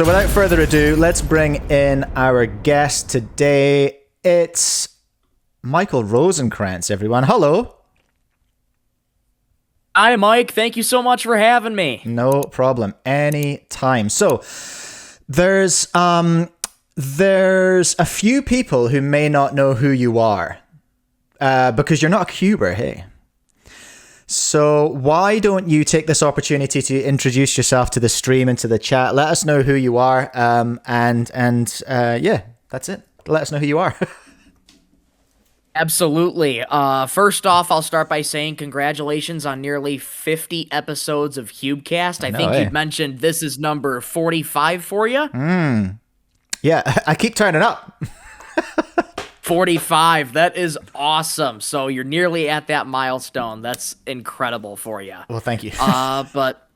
without further ado, let's bring in our guest today. It's Michael Rosenkranz, everyone. Hello. Hi, Mike. Thank you so much for having me. No problem. Anytime. So, there's a few people who may not know who you are because you're not a cuber, hey? So why don't you take this opportunity to introduce yourself to the stream and to the chat? Let us know who you are, and yeah, that's it. Let us know who you are. Absolutely. First off, I'll start by saying congratulations on nearly 50 episodes of CubeCast. I think you mentioned this is number 45 for you. Yeah, I keep turning up. 45. That is awesome. So you're nearly at that milestone. That's incredible for you. Well, thank you. But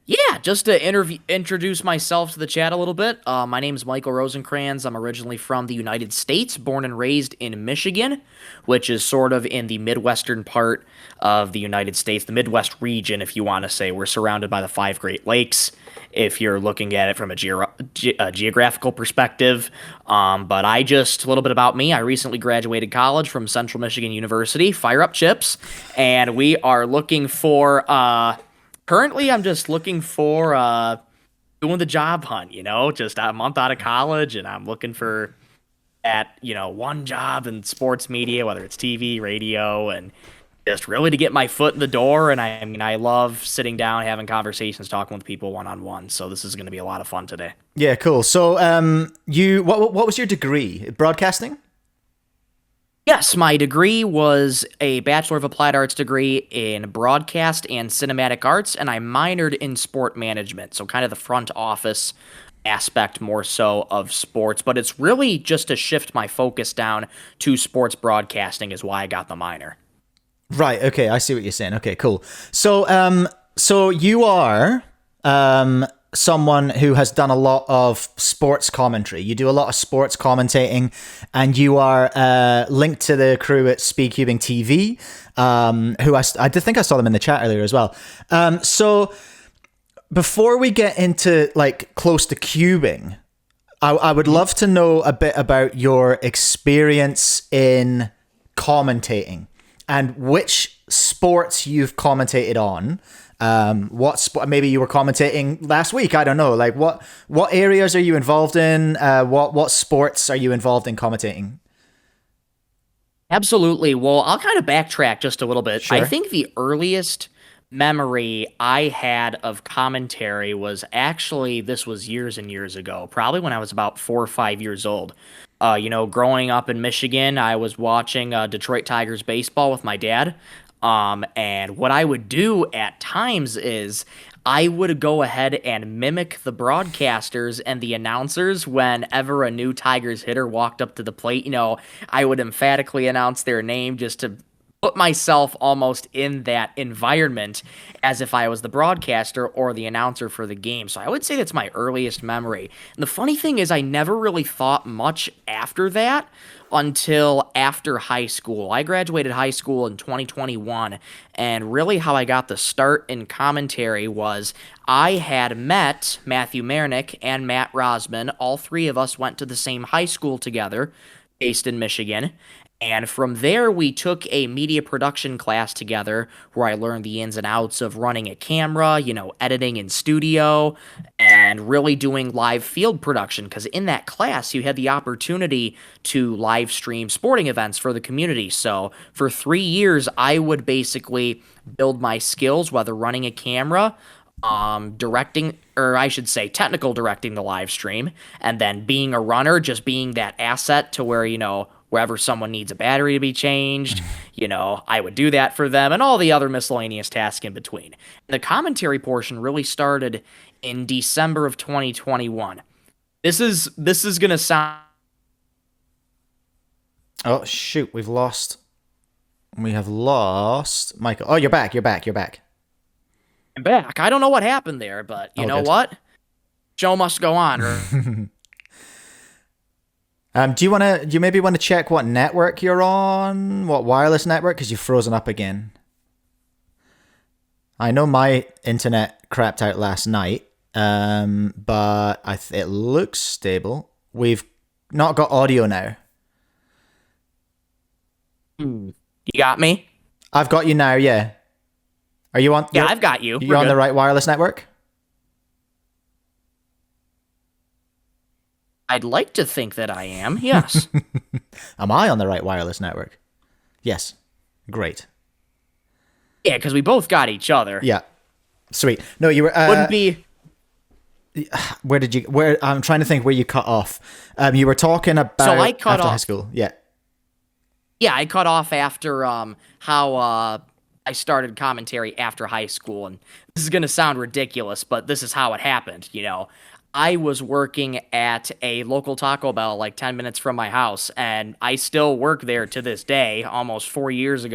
yeah, just to introduce myself to the chat a little bit. My name is Michael Rosenkranz. I'm originally from the United States, born and raised in Michigan, which is sort of in the Midwestern part of the United States, the Midwest region, if you want to say. We're surrounded by the 5 Great Lakes, if you're looking at it from a geographical perspective. But a little bit about me. I recently graduated college from Central Michigan University, Fire Up Chips, and we are looking for, currently I'm just looking for doing the job hunt, just a month out of college, and I'm looking for one job in sports media, whether it's TV, radio, and just really to get my foot in the door. And I love sitting down, having conversations, talking with people one-on-one. So this is going to be a lot of fun today. Yeah, cool. So what was your degree? Broadcasting? Yes, my degree was a Bachelor of Applied Arts degree in broadcast and cinematic arts, and I minored in sport management. So kind of the front office aspect more so of sports, but it's really just to shift my focus down to sports broadcasting is why I got the minor. Right. Okay. I see what you're saying. Okay, cool. So, so you are, someone who has done a lot of sports commentary. You do a lot of sports commentating, and you are, linked to the crew at Speedcubing TV, who I did think I saw them in the chat earlier as well. So before we get into close to cubing, I would love to know a bit about your experience in commentating and which sports you've commentated on. What sport? Maybe you were commentating last week. I don't know. What areas are you involved in? What sports are you involved in commentating? Absolutely. Well, I'll kind of backtrack just a little bit. Sure. I think the earliest memory I had of commentary was this was years and years ago, probably when I was about 4 or 5 years old. Growing up in Michigan, I was watching Detroit Tigers baseball with my dad. And what I would do at times is I would go ahead and mimic the broadcasters and the announcers whenever a new Tigers hitter walked up to the plate. I would emphatically announce their name just to put myself almost in that environment as if I was the broadcaster or the announcer for the game. So I would say that's my earliest memory. And the funny thing is I never really thought much after that until after high school. I graduated high school in 2021, and really how I got the start in commentary was I had met Matthew Mernick and Matt Rosman. All three of us went to the same high school together, based in Michigan. And from there, we took a media production class together where I learned the ins and outs of running a camera, editing in studio, and really doing live field production. Because in that class, you had the opportunity to live stream sporting events for the community. So for 3 years, I would basically build my skills, whether running a camera, directing, or I should say technical directing the live stream, and then being a runner, just being that asset to where, wherever someone needs a battery to be changed, I would do that for them, and all the other miscellaneous tasks in between. The commentary portion really started in December of 2021. This is going to sound... Oh, shoot. We have lost Michael. Oh, you're back. I'm back. I don't know what happened there, but you know what? Show must go on. Do you maybe want to check what network you're on? What wireless network? Because you've frozen up again. I know my internet crapped out last night. but it looks stable. We've not got audio now. You got me? I've got you now, yeah. Are you on? Yeah, I've got you. You're on the right wireless network? I'd like to think that I am, yes. Am I on the right wireless network? Yes. Great. Yeah, because we both got each other. Yeah. Sweet. No, you were... Wouldn't be... Where I'm trying to think where you cut off. You were talking about So I cut after off, high school. Yeah. Yeah, I cut off after how I started commentary after high school, and this is gonna sound ridiculous, but this is how it happened. I was working at a local Taco Bell like 10 minutes from my house, and I still work there to this day, almost 4 years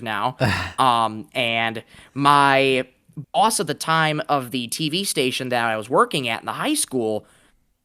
now. And my boss at the time of the TV station that I was working at in the high school,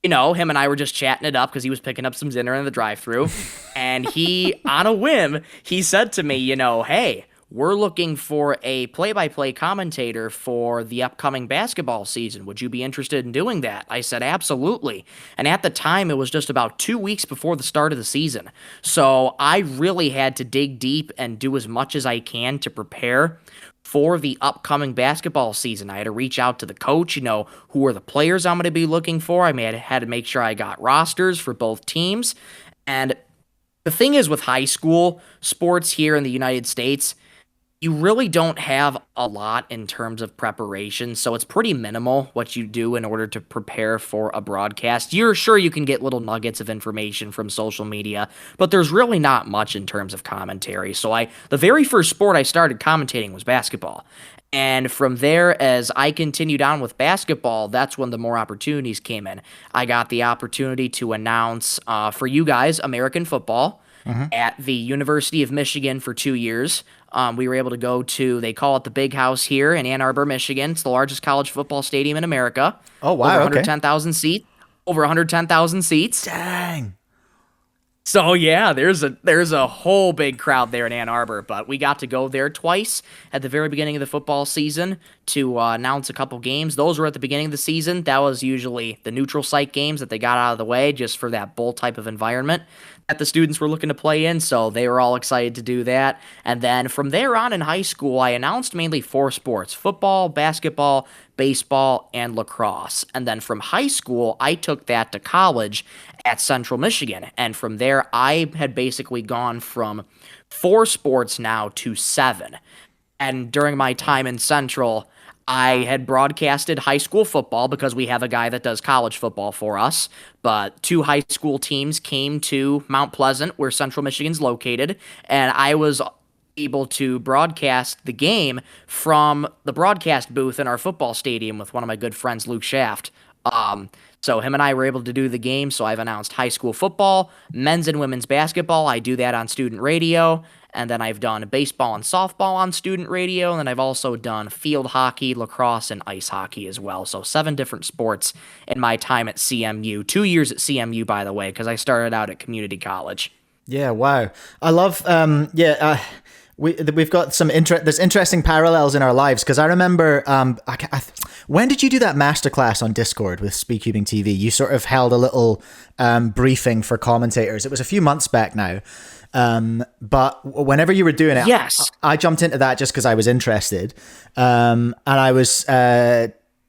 him and I were just chatting it up because he was picking up some dinner in the drive-thru, and he, on a whim, he said to me, hey, we're looking for a play-by-play commentator for the upcoming basketball season. Would you be interested in doing that? I said, absolutely. And at the time, it was just about 2 weeks before the start of the season. So I really had to dig deep and do as much as I can to prepare for the upcoming basketball season. I had to reach out to the coach, who are the players I'm going to be looking for. I had to make sure I got rosters for both teams. And the thing is with high school sports here in the United States, you really don't have a lot in terms of preparation, so it's pretty minimal what you do in order to prepare for a broadcast. You're sure you can get little nuggets of information from social media, but there's really not much in terms of commentary. So the very first sport I started commentating was basketball. And from there, as I continued on with basketball, that's when the more opportunities came in. I got the opportunity to announce for you guys American football at the University of Michigan for 2 years. We were able to go to, they call it the Big House here in Ann Arbor, Michigan. It's the largest college football stadium in America. Oh, wow. Over 110,000 seats. Over 110,000 seats. Dang. So yeah, there's a whole big crowd there in Ann Arbor, but we got to go there twice at the very beginning of the football season to announce a couple games. Those were at the beginning of the season. That was usually the neutral site games that they got out of the way just for that bowl type of environment that the students were looking to play in, so they were all excited to do that. And then from there on in high school, I announced mainly 4 sports: football, basketball, baseball, and lacrosse. And then from high school, I took that to college at Central Michigan. And from there, I had basically gone from 4 sports now to 7. And during my time in Central, I had broadcasted high school football because we have a guy that does college football for us. But 2 high school teams came to Mount Pleasant, where Central Michigan's located, and I was able to broadcast the game from the broadcast booth in our football stadium with one of my good friends, Luke Shaft. So him and I were able to do the game. So I've announced high school football, men's and women's basketball. I do that on student radio. And then I've done baseball and softball on student radio. And then I've also done field hockey, lacrosse, and ice hockey as well. So 7 different sports in my time at CMU. 2 years at CMU, by the way, because I started out at community college. Yeah, wow. I love, we've got some there's interesting parallels in our lives, because I remember, when did you do that masterclass on Discord with Speedcubing TV? You sort of held a little briefing for commentators. It was a few months back now. But whenever you were doing it, yes, I jumped into that just because I was interested. And I was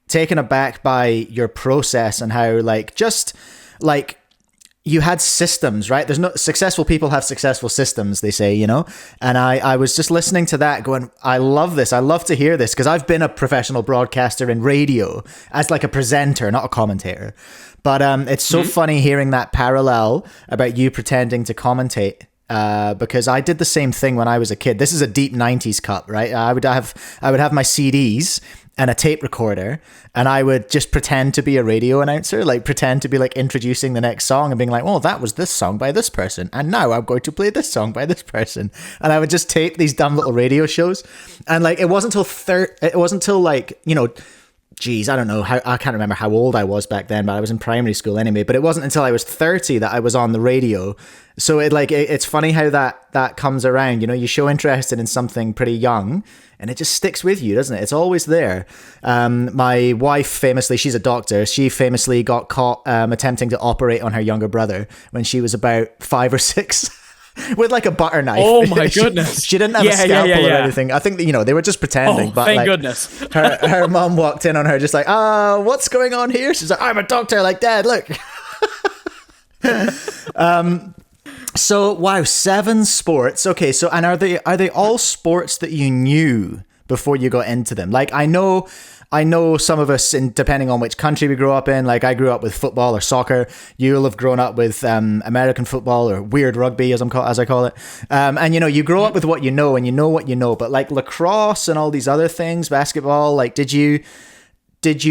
taken aback by your process and how you had systems, right? There's no successful people have successful systems, they say, and I was just listening to that going, I love this. I love to hear this, because I've been a professional broadcaster in radio as like a presenter, not a commentator. But it's so funny hearing that parallel about you pretending to commentate. Because I did the same thing when I was a kid. This is a deep 90s cut, right? I would have my CDs and a tape recorder, and I would just pretend to be a radio announcer, like pretend to be like introducing the next song and being like, well, that was this song by this person, and now I'm going to play this song by this person. And I would just tape these dumb little radio shows. And like it wasn't until geez, I don't know how, I can't remember how old I was back then, but I was in primary school anyway. But it wasn't until I was 30 that I was on the radio. So it's funny how that comes around. You know, you show interest in something pretty young, and it just sticks with you, doesn't it? It's always there. My wife famously, she's a doctor. She famously got caught attempting to operate on her younger brother when she was about 5 or 6. With like a butter knife. Oh my goodness. She didn't have a scalpel or anything. I think that, they were just pretending. But thank goodness. her mom walked in on her just like, what's going on here? She's like, I'm a doctor. Like, Dad, look. So wow, 7 sports. Okay, so and are they all sports that you knew before you got into them? Like I know some of us, depending on which country we grew up in, like I grew up with football or soccer. You'll have grown up with American football or weird rugby, as I call it. And you grow up with what you know, and you know what you know. But like lacrosse and all these other things, basketball, like did you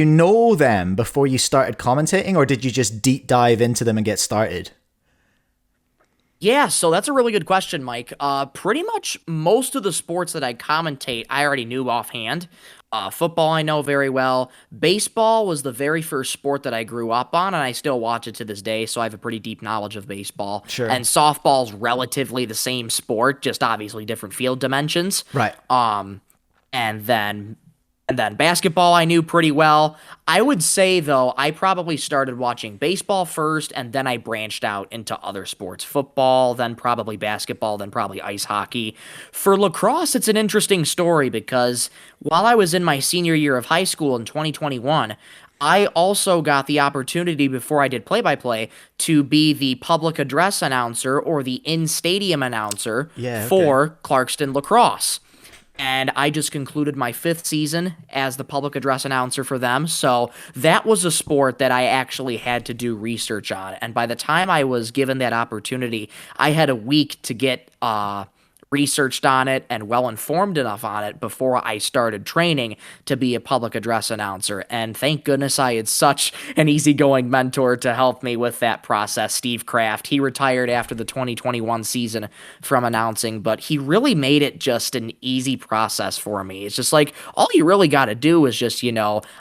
know them before you started commentating, or did you just deep dive into them and get started? Yeah, so that's a really good question, Mike. Pretty much most of the sports that I commentate, I already knew offhand. Football I know very well. Baseball was the very first sport that I grew up on, and I still watch it to this day, so I have a pretty deep knowledge of baseball. Sure. And softball's relatively the same sport, just obviously different field dimensions. Right. And then basketball I knew pretty well. I would say, though, I probably started watching baseball first, and then I branched out into other sports. Football, then probably basketball, then probably ice hockey. For lacrosse, it's an interesting story because while I was in my senior year of high school in 2021, I also got the opportunity before I did play-by-play to be the public address announcer or the in-stadium announcer for Clarkston lacrosse. And I just concluded my 5th season as the public address announcer for them. So that was a sport that I actually had to do research on. And by the time I was given that opportunity, I had a week to get researched on it and well-informed enough on it before I started training to be a public address announcer. And thank goodness I had such an easygoing mentor to help me with that process, Steve Kraft. He retired after the 2021 season from announcing, but he really made it just an easy process for me. It's just like, all you really got to do is just,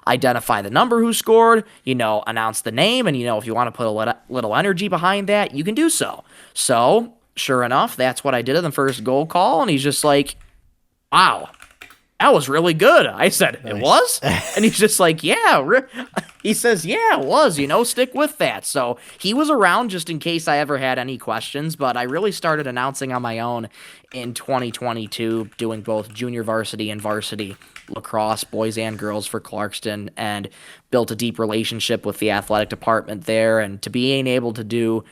identify the number who scored, announce the name, and, if you want to put a little energy behind that, you can do so. So, sure enough, that's what I did in the first goal call, and he's just like, wow, that was really good. I said, nice. It was? And he's just like, yeah. He says, yeah, it was, stick with that. So he was around just in case I ever had any questions, but I really started announcing on my own in 2022, doing both junior varsity and varsity lacrosse, boys and girls for Clarkston, and built a deep relationship with the athletic department there, and to being able to do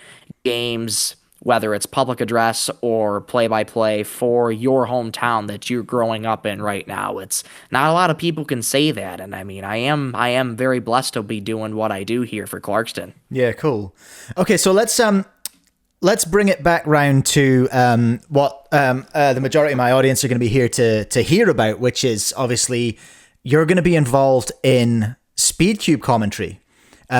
games, whether it's public address or play-by-play for your hometown that you're growing up in right now. It's not a lot of people can say that, and I mean, I am very blessed to be doing what I do here for Clarkston. Yeah, cool. Okay, so let's bring it back round to what the majority of my audience are going to be here to hear about, which is obviously you're going to be involved in speedcube commentary.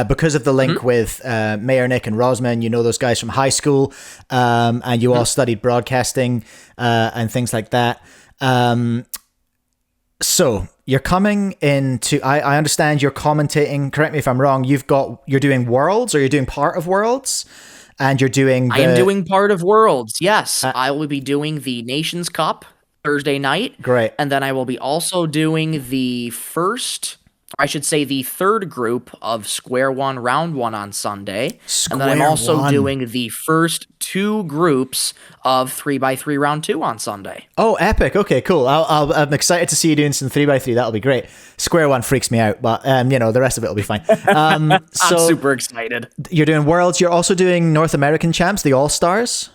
Because of the link with Mayor Nick and Rosman, you know those guys from high school, and you all studied broadcasting and things like that. So you're coming into, I understand you're commentating, correct me if I'm wrong, you're doing Worlds, or you're doing part of Worlds, and you're doing I am doing part of Worlds, yes. I will be doing the Nations Cup Thursday night. Great. And then I will be also doing the third group of Square One Round One on Sunday. And then I'm also doing the first 2 groups of 3x3 Round 2 on Sunday. Oh, epic. Okay, cool. I'm excited to see you doing some 3x3. That'll be great. Square One freaks me out, but the rest of it will be fine. I'm super excited. You're doing Worlds. You're also doing North American Champs, the All-Stars?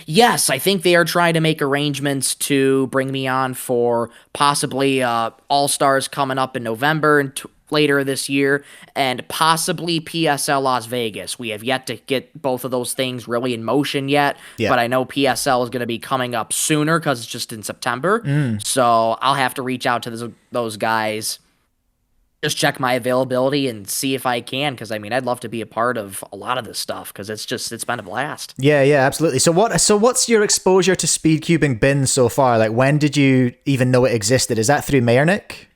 Yes, I think they are trying to make arrangements to bring me on for possibly All-Stars coming up in November and later this year, and possibly PSL Las Vegas. We have yet to get both of those things really in motion yet, but I know PSL is going to be coming up sooner because it's just in September. So I'll have to reach out to those guys, just check my availability and see if I can, because I mean, I'd love to be a part of a lot of this stuff because it's been a blast. Yeah, absolutely. So what's your exposure to speedcubing been so far? Like, when did you even know it existed? Is that through Mayor Nick?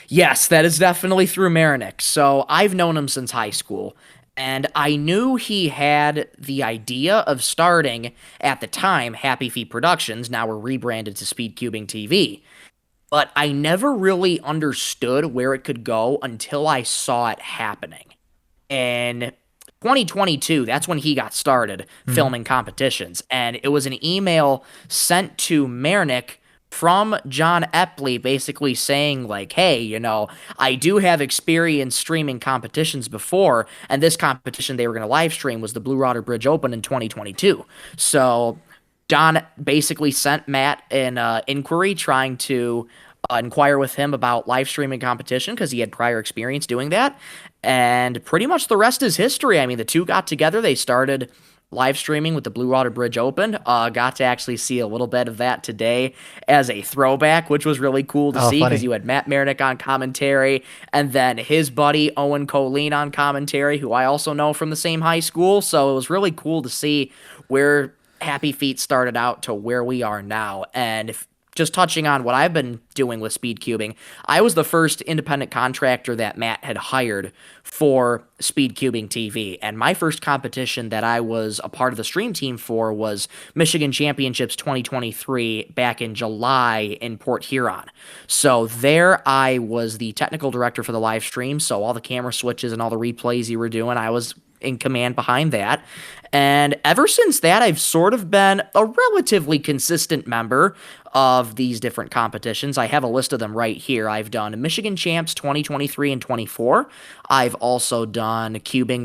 Yes, that is definitely through Marinick. So I've known him since high school, and I knew he had the idea of starting, at the time, Happy Feet Productions. Now we're rebranded to Speedcubing TV. But I never really understood where it could go until I saw it happening. In 2022, that's when he got started Mhm. filming competitions. And it was an email sent to Marinick from John Epley basically saying, like, hey, I do have experience streaming competitions before, and this competition they were going to live stream was the Blue Water Bridge Open in 2022. So John basically sent Matt an inquiry trying to inquire with him about live streaming competition because he had prior experience doing that. And pretty much the rest is history. I mean, the two got together, they started live streaming with the Blue Water Bridge Open. Got to actually see a little bit of that today as a throwback, which was really cool to Oh, see because funny. you had Matt Marinick on commentary and then his buddy Owen Colleen on commentary, who I also know from the same high school. So it was really cool to see where Happy Feet started out to where we are now. And if just touching on what I've been doing with speed cubing, I was the first independent contractor that Matt had hired for speed cubing TV. And my first competition that I was a part of the stream team for was Michigan Championships 2023 back in July in Port Huron. So there I was the technical director for the live stream. So all the camera switches and all the replays you were doing, I was in command behind that. And ever since that, I've sort of been a relatively consistent member of these different competitions. I have a list of them right here. I've done Michigan Champs 2023 and 24. I've also done Cubing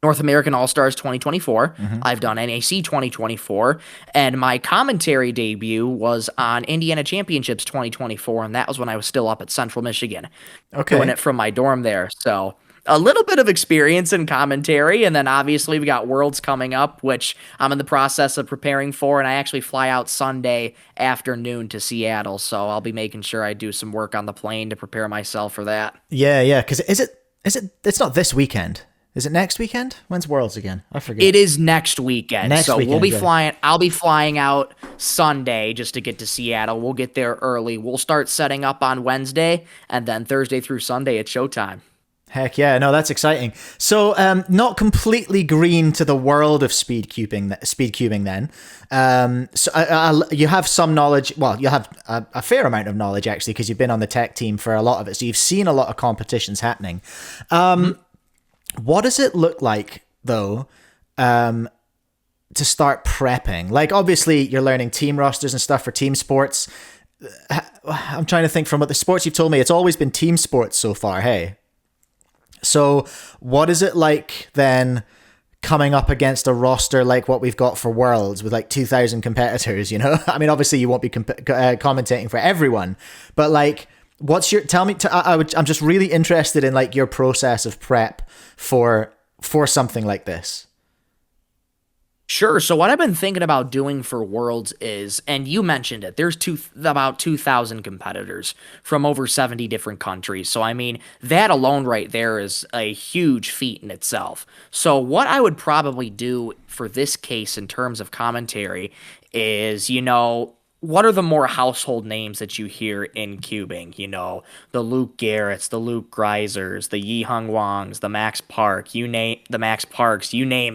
North American All Stars 2024. Hmm. I've done NAC 2024, and my commentary debut was on Indiana Championships 2024, and that was when I was still up at Central Michigan, doing Okay. it from my dorm there. So a little bit of experience in commentary, and then obviously we got Worlds coming up, which I'm in the process of preparing for, and I actually fly out Sunday afternoon to Seattle, so I'll be making sure I do some work on the plane to prepare myself for that. Yeah, yeah. Because it's not this weekend. Is it next weekend? When's Worlds again? I forget. It is next weekend, Next so weekend, yeah. I'll be flying out Sunday just to get to Seattle. We'll get there early. We'll start setting up on Wednesday, and then Thursday through Sunday it's showtime. Heck yeah, no, that's exciting. So, not completely green to the world of speed cubing then. You have some knowledge. Well, you have a fair amount of knowledge actually, because you've been on the tech team for a lot of it. So you've seen a lot of competitions happening. What does it look like though, to start prepping? Like, obviously, you're learning team rosters and stuff for team sports. I'm trying to think from what the sports you've told me. It's always been team sports so far. Hey. So what is it like then coming up against a roster like what we've got for Worlds with like 2,000 competitors, you know? I mean, obviously you won't be commentating for everyone, but like, tell me, I'm just really interested in like your process of prep for something like this. Sure. So what I've been thinking about doing for Worlds is, and you mentioned it, there's about 2,000 competitors from over 70 different countries. So I mean, that alone right there is a huge feat in itself. So what I would probably do for this case in terms of commentary is, what are the more household names that you hear in cubing? The Luke Garretts, the Luke Greisers, the Yi Hung Wangs, the Max Parks, you name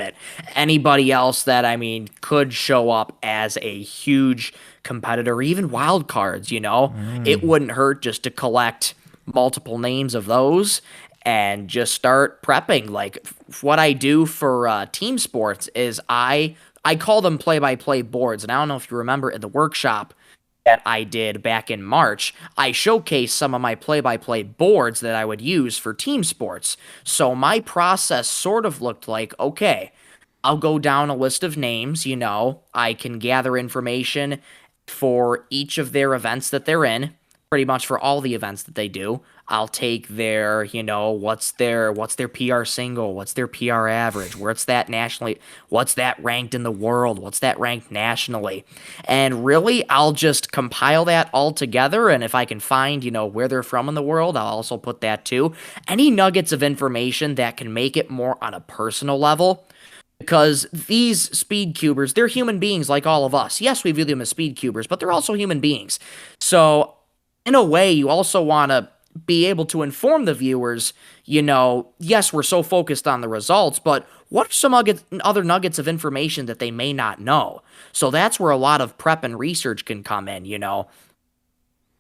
it. Anybody else that I mean could show up as a huge competitor, even wild cards, It wouldn't hurt just to collect multiple names of those and just start prepping. Like what I do for team sports is I call them play-by-play boards, and I don't know if you remember in the workshop that I did back in March, I showcased some of my play-by-play boards that I would use for team sports. So my process sort of looked like, okay, I'll go down a list of names, I can gather information for each of their events that they're in, pretty much for all the events that they do. I'll take their, what's their PR single, what's their PR average, what's that nationally, what's that ranked in the world, what's that ranked nationally. And really, I'll just compile that all together, and if I can find, where they're from in the world, I'll also put that too. Any nuggets of information that can make it more on a personal level. Because these speed cubers, they're human beings like all of us. Yes, we view them as speed cubers, but they're also human beings. So in a way, you also want to be able to inform the viewers, yes, we're so focused on the results, but what are some other nuggets of information that they may not know? So that's where a lot of prep and research can come in.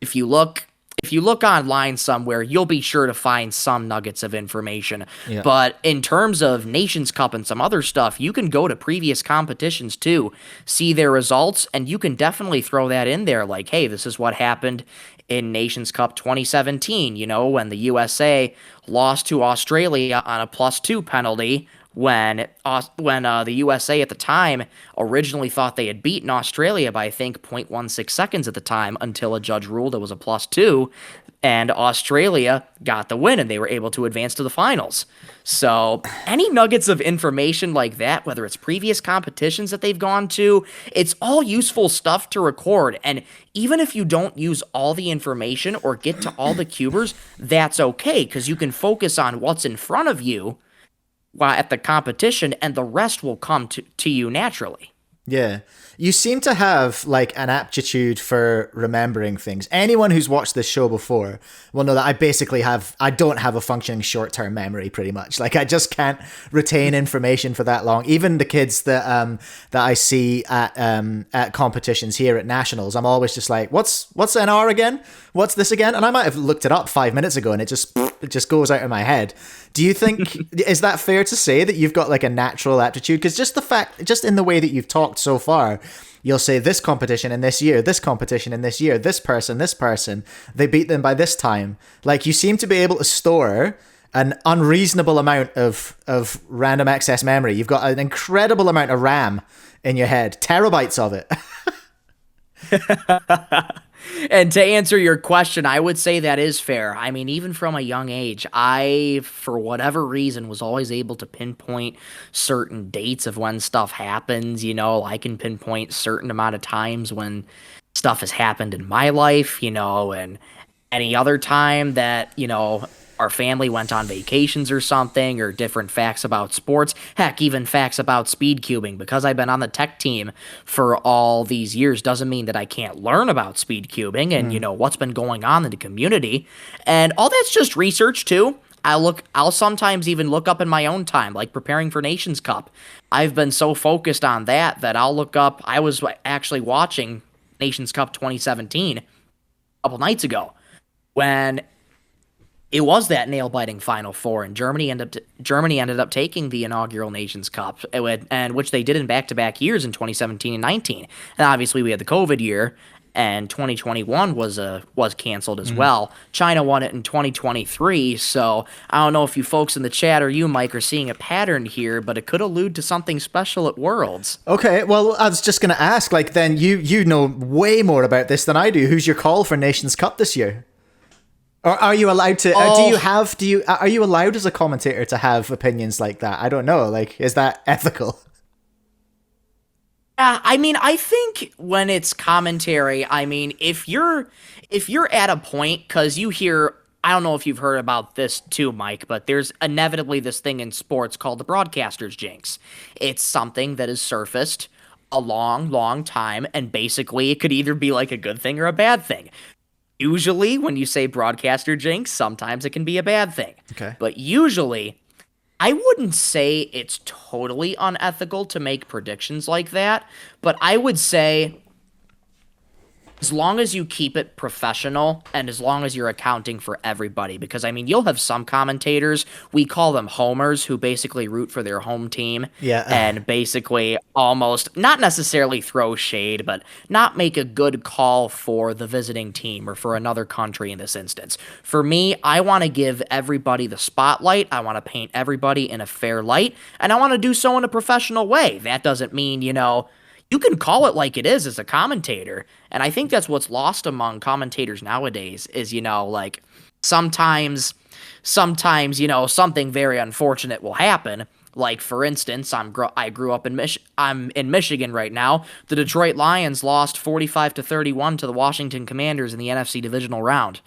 If you look if you look online somewhere, you'll be sure to find some nuggets of information. Yeah. But in terms of Nations Cup and some other stuff, you can go to previous competitions too, see their results, and you can definitely throw that in there like, hey, this is what happened in Nations Cup 2017, when the USA lost to Australia on a +2 penalty when the USA at the time originally thought they had beaten Australia by, I think, 0.16 seconds at the time until a judge ruled it was a +2, and Australia got the win and they were able to advance to the finals. So any nuggets of information like that, whether it's previous competitions that they've gone to, it's all useful stuff to record. And even if you don't use all the information or get to all the cubers, that's okay, because you can focus on what's in front of you at the competition, and the rest will come to you naturally. Yeah. You seem to have like an aptitude for remembering things. Anyone who's watched this show before will know that I don't have a functioning short-term memory pretty much. Like I just can't retain information for that long. Even the kids that I see at competitions here at nationals, I'm always just like, what's NR again? What's this again? And I might have looked it up 5 minutes ago and it just goes out of my head. Do you think, is that fair to say that you've got like a natural aptitude? Because just in the way that you've talked so far, you'll say this competition in this year, this competition in this year, this person, they beat them by this time. Like you seem to be able to store an unreasonable amount of random access memory. You've got an incredible amount of RAM in your head, terabytes of it. And to answer your question, I would say that is fair. I mean, even from a young age, I, for whatever reason, was always able to pinpoint certain dates of when stuff happens. I can pinpoint certain amount of times when stuff has happened in my life, and any other time that, our family went on vacations or something, or different facts about sports, heck, even facts about speedcubing. Because I've been on the tech team for all these years doesn't mean that I can't learn about speedcubing and, what's been going on in the community. And all that's just research too. I'll sometimes even look up in my own time, like preparing for Nations Cup. I've been so focused on that I'll look up. I was actually watching Nations Cup 2017 a couple nights ago when it was that nail-biting Final Four, and Germany ended up taking the inaugural Nations Cup, and which they did in back-to-back years in 2017 and 19. And obviously, we had the COVID year, and 2021 was canceled as well. China won it in 2023, so I don't know if you folks in the chat or you, Mike, are seeing a pattern here, but it could allude to something special at Worlds. Okay, well, I was just going to ask, like, then you know way more about this than I do. Who's your call for Nations Cup this year? Or are you allowed to? Are you allowed as a commentator to have opinions like that? I don't know. Like, is that ethical? Yeah, I mean, I think when it's commentary, I mean, if you're at a point, because you hear, I don't know if you've heard about this too, Mike, but there's inevitably this thing in sports called the broadcaster's jinx. It's something that has surfaced a long, long time, and basically it could either be like a good thing or a bad thing. Usually, when you say broadcaster jinx, sometimes it can be a bad thing. Okay. But usually, I wouldn't say it's totally unethical to make predictions like that, but I would say as long as you keep it professional and as long as you're accounting for everybody, because I mean, you'll have some commentators, we call them homers, who basically root for their home team. Yeah. And basically almost not necessarily throw shade, but not make a good call for the visiting team or for another country in this instance. For me, I want to give everybody the spotlight. I want to paint everybody in a fair light, and I want to do so in a professional way. That doesn't mean, you can call it like it is as a commentator, and I think that's what's lost among commentators nowadays is, like, sometimes, something very unfortunate will happen. Like, for instance, I grew up I'm in Michigan right now. The Detroit Lions lost 45-31 to the Washington Commanders in the NFC divisional round.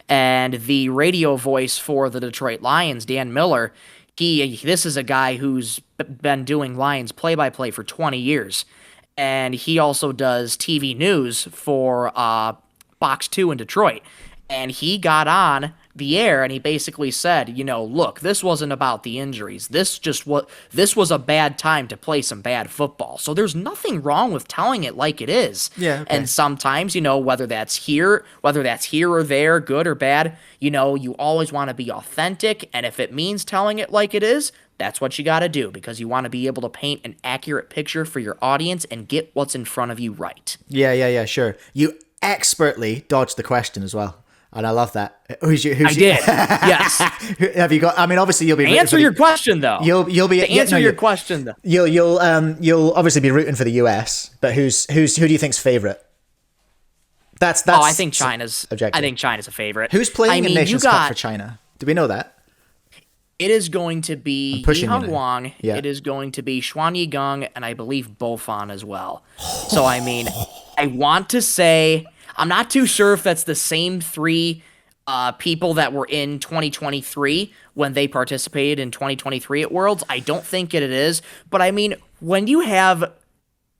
And the radio voice for the Detroit Lions, Dan Miller, this is a guy who's been doing Lions play-by-play for 20 years. And he also does TV news for Box 2 in Detroit. And he got on the air and he basically said, look, this wasn't about the injuries. This was a bad time to play some bad football. So there's nothing wrong with telling it like it is. Yeah, okay. And sometimes, whether that's here or there, good or bad, you always want to be authentic. And if it means telling it like it is, that's what you got to do, because you want to be able to paint an accurate picture for your audience and get what's in front of you right. Yeah, sure. You expertly dodged the question as well. And I love that. I did. Yes. Have you got? I mean, obviously you'll be answer your question though. You'll be to answer your question though. You'll obviously be rooting for the US, but who do you think's favorite? That's. I think China's. Objective. I think China's a favorite. Who's playing in Nations Cup for China? Do we know that? It is going to be Yihang Wang. Yeah. It is going to be Xuan Yigang, and I believe Bofan as well. So I want to say. I'm not too sure if that's the same three people that were in 2023 when they participated in 2023 at Worlds. I don't think it is. But I mean, when you have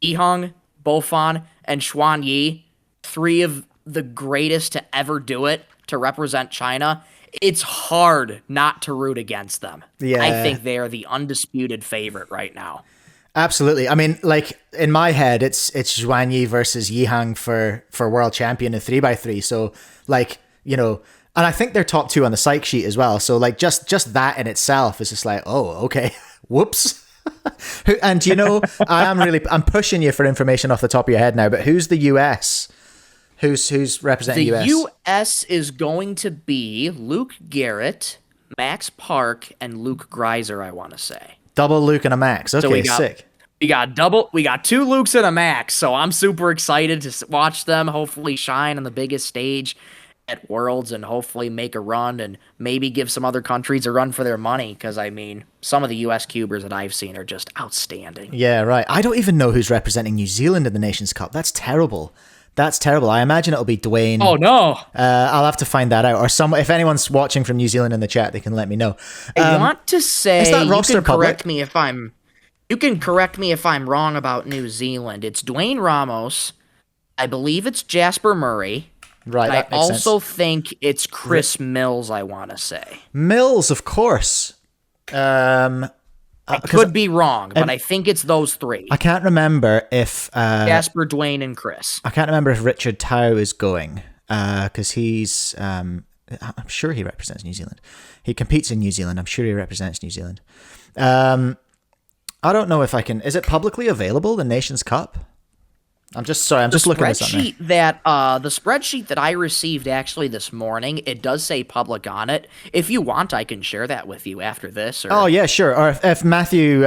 Yihang, Bofan, and Xuan Yi, three of the greatest to ever do it to represent China, it's hard not to root against them. Yeah. I think they are the undisputed favorite right now. Absolutely. I mean, like in my head, it's Xuan Yi versus Yihang for world champion in 3x3. So like, and I think they're top 2 on the psych sheet as well. So like just that in itself is just like, oh, okay, whoops. And I'm pushing you for information off the top of your head now, but who's the US? Who's representing the US? The US is going to be Luke Garrett, Max Park, and Luke Greiser, I want to say. Double Luke and a Max. Okay, so sick. We got 2 Lukes and a Max, so I'm super excited to watch them hopefully shine on the biggest stage at Worlds and hopefully make a run and maybe give some other countries a run for their money, because, I mean, some of the US cubers that I've seen are just outstanding. Yeah, right. I don't even know who's representing New Zealand in the Nations Cup. That's terrible. I imagine it'll be Dwayne. Oh, no. I'll have to find that out. Or if anyone's watching from New Zealand in the chat, they can let me know. I want to say, is that roster public? You can correct me if I'm wrong about New Zealand. It's Dwayne Ramos. I believe it's Jasper Murray. Right. I also think it's Chris Mills, I want to say. Mills, of course. I could be wrong, but I think it's those 3. I can't remember if Jasper, Dwayne, and Chris. I can't remember if Richard Tao is going, because he's I'm sure he represents New Zealand. He competes in New Zealand. I'm sure he represents New Zealand. I don't know if I can. Is it publicly available, the Nations Cup? I'm just looking at something. The spreadsheet that I received actually this morning, it does say public on it. If you want, I can share that with you after this. Oh yeah, sure. Or if Matthew,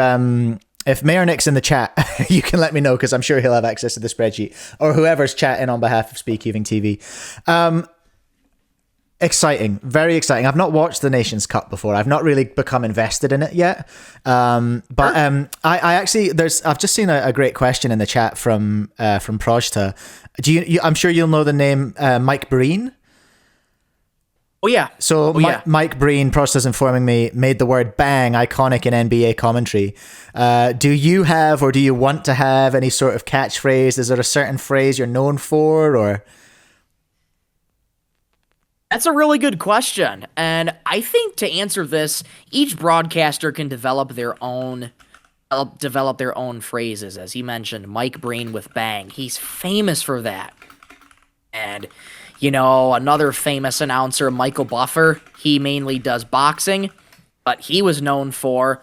if Mayor Nick's in the chat, you can let me know, because I'm sure he'll have access to the spreadsheet, or whoever's chatting on behalf of Speedcubing TV. Exciting, very exciting. I've not watched the Nations Cup before. I've not really become invested in it yet. I actually I've just seen a great question in the chat from Projta. I'm sure you'll know the name Mike Breen. Oh yeah. So Mike Breen, Projta's informing me, made the word bang iconic in NBA commentary. Do you have, or do you want to have, any sort of catchphrase? Is there a certain phrase you're known for, or? That's a really good question, and I think to answer this, each broadcaster can develop their own phrases. As he mentioned, Mike Breen with bang. He's famous for that. And, another famous announcer, Michael Buffer, he mainly does boxing, but he was known for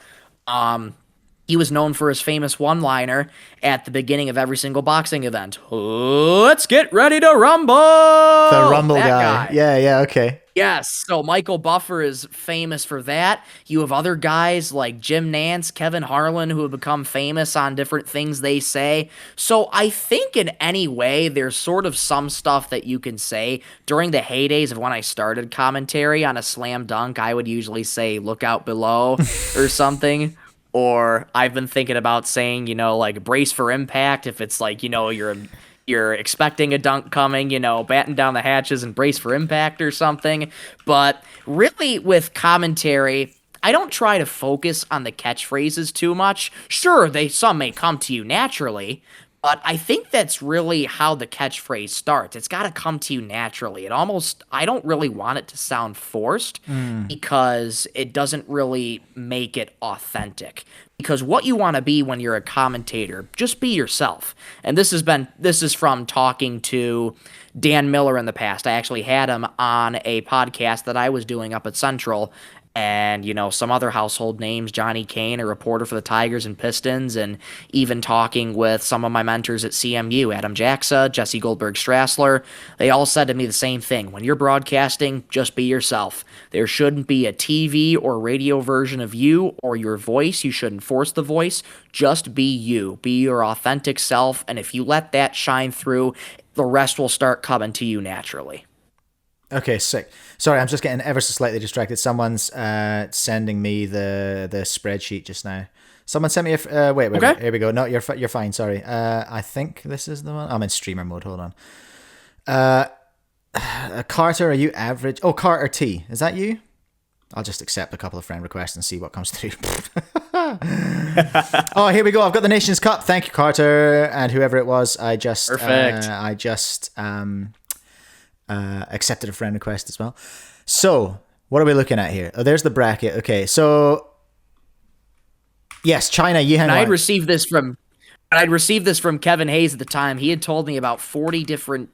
his famous one-liner at the beginning of every single boxing event. Let's get ready to rumble! The rumble guy. Yeah, okay. Yes, so Michael Buffer is famous for that. You have other guys like Jim Nance, Kevin Harlan, who have become famous on different things they say. So I think in any way, there's sort of some stuff that you can say. During the heydays of when I started commentary on a slam dunk, I would usually say, look out below or something. Or I've been thinking about saying, like brace for impact. If it's like, you're expecting a dunk coming, batten down the hatches and brace for impact or something. But really with commentary, I don't try to focus on the catchphrases too much. Sure, some may come to you naturally, But I think that's really how the catchphrase starts. It's got to come to you naturally. I don't really want it to sound forced because it doesn't really make it authentic. Because what you want to be when you're a commentator, just be yourself. And this is from talking to Dan Miller in the past. I actually had him on a podcast that I was doing up at Central, and some other household names, Johnny Kane, a reporter for the Tigers and Pistons, and even talking with some of my mentors at CMU, Adam Jaxa, Jesse Goldberg Strassler. They all said to me the same thing: when you're broadcasting, just be yourself. There shouldn't be a TV or radio version of you or your voice. You shouldn't force the voice. Just be you. Be your authentic self, and if you let that shine through, the rest will start coming to you naturally. Okay, sick. Sorry, I'm just getting ever so slightly distracted. Someone's sending me the spreadsheet just now. Someone sent me a... wait, Okay. Here we go. No, you're fine, sorry. I think this is the one. I'm in streamer mode, hold on. Carter, are you average? Oh, Carter T. Is that you? I'll just accept a couple of friend requests and see what comes through. Oh, here we go. I've got the Nations Cup. Thank you, Carter. And whoever it was, Perfect. Accepted a friend request as well. So, what are we looking at here? Oh, there's the bracket. Okay, so yes, China, Yihan. I'd received this from Kevin Hayes at the time. He had told me about 40 different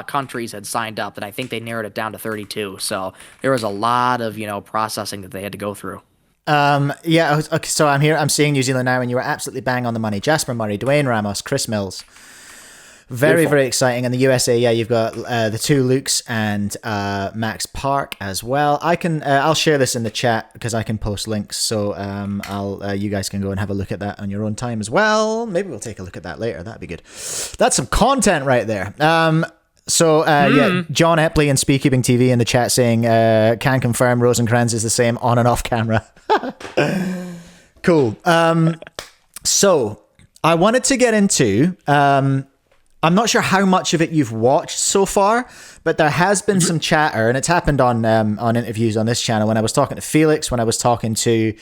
countries had signed up, and I think they narrowed it down to 32. So there was a lot of processing that they had to go through. Yeah. Okay, so I'm here. I'm seeing New Zealand now, and you were absolutely bang on the money. Jasper Murray, Dwayne Ramos, Chris Mills. Very, Beautiful. Very exciting. And the USA, yeah, you've got the two Lukes and Max Park as well. I'll share this in the chat because I can post links. So you guys can go and have a look at that on your own time as well. Maybe we'll take a look at that later. That'd be good. That's some content right there. Yeah, John Epley and Speedcubing TV in the chat saying, can confirm Rosenkranz is the same on and off camera. Cool. So I wanted to get into... I'm not sure how much of it you've watched so far, but there has been some chatter, and it's happened on interviews on this channel. When I was talking to Felix, when I was talking to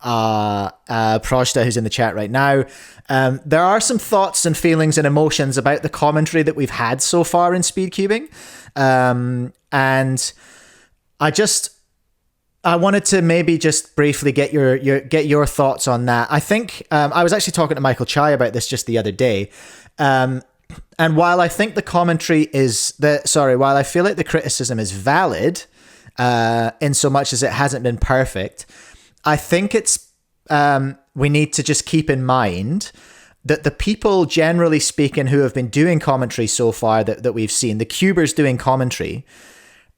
Projta, who's in the chat right now, there are some thoughts and feelings and emotions about the commentary that we've had so far in Speedcubing, and I wanted to maybe just briefly get your thoughts on that. I think I was actually talking to Michael Chai about this just the other day. And while I think the commentary while I feel like the criticism is valid, in so much as it hasn't been perfect, I think we need to just keep in mind that the people, generally speaking, who have been doing commentary so far that we've seen, the cubers doing commentary,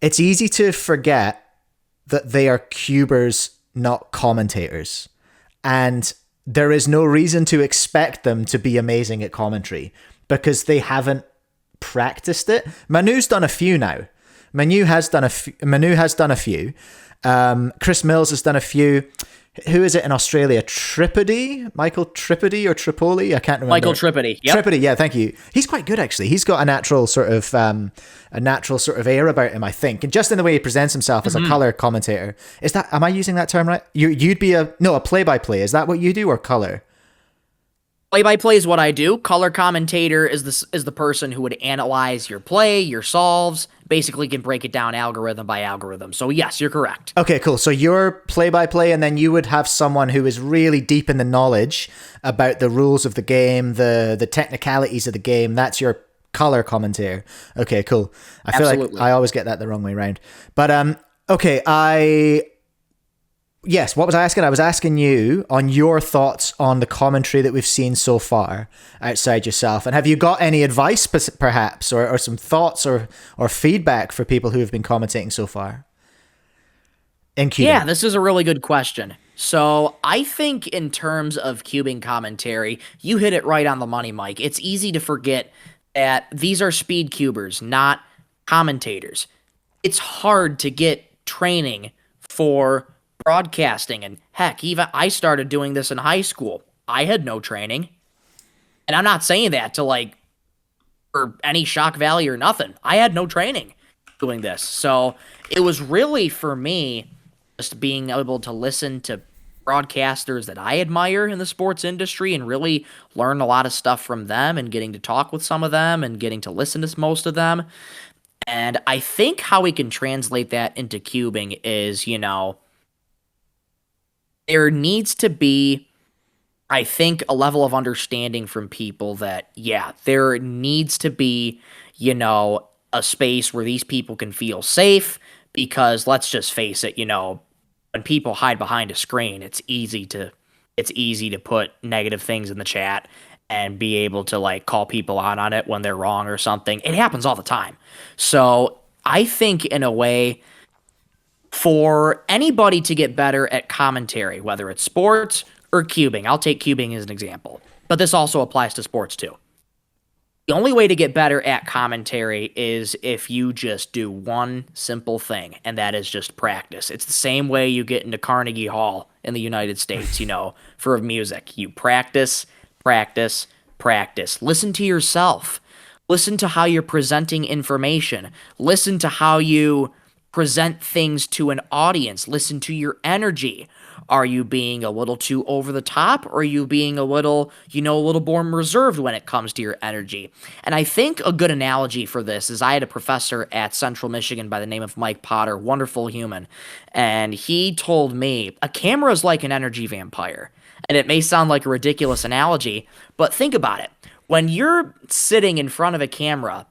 it's easy to forget that they are cubers, not commentators. And there is no reason to expect them to be amazing at commentary, because they haven't practiced it. Manu's done a few now. Manu has done a few. Chris Mills has done a few. Who is it in Australia? Michael Tripodi or Tripoli? I can't remember. Michael Tripodi. Yep. Tripodi, yeah, thank you. He's quite good, actually. He's got a natural sort of air about him, I think, and just in the way he presents himself as a color commentator. Am I using that term right? You'd be a play-by-play. Is that what you do, or color? Play-by-play is what I do. Color commentator is the person who would analyze your play, your solves, basically can break it down algorithm by algorithm. So yes, you're correct. Okay, cool. So you're play-by-play, and then you would have someone who is really deep in the knowledge about the rules of the game, the technicalities of the game. That's your color commentator. Okay, cool. I feel like I always get that the wrong way around. But okay, yes, what was I asking? I was asking you on your thoughts on the commentary that we've seen so far outside yourself. And have you got any advice, perhaps, or some thoughts or feedback for people who have been commentating so far? Yeah, this is a really good question. So I think in terms of cubing commentary, you hit it right on the money, Mike. It's easy to forget that these are speed cubers, not commentators. It's hard to get training for broadcasting, and heck, even I started doing this in high school. I had no training, and I'm not saying that to for any shock value or nothing. I had no training doing this, so it was really for me just being able to listen to broadcasters that I admire in the sports industry and really learn a lot of stuff from them and getting to talk with some of them and getting to listen to most of them. And I think how we can translate that into cubing is, there needs to be, I think, a level of understanding from people that, yeah, there needs to be, a space where these people can feel safe because let's just face it, when people hide behind a screen, it's easy to put negative things in the chat and be able to like call people out on it when they're wrong or something. It happens all the time. So I think in a way, for anybody to get better at commentary, whether it's sports or cubing, I'll take cubing as an example, but this also applies to sports too. The only way to get better at commentary is if you just do one simple thing, and that is just practice. It's the same way you get into Carnegie Hall in the United States, for music. You practice, practice, practice. Listen to yourself. Listen to how you're presenting information. Listen to how you present things to an audience. Listen to your energy. Are you being a little too over the top, or are you being a little more reserved when it comes to your energy? And I think a good analogy for this is I had a professor at Central Michigan by the name of Mike Potter, wonderful human, and he told me a camera is like an energy vampire. And it may sound like a ridiculous analogy, but think about it. When you're sitting in front of a camera,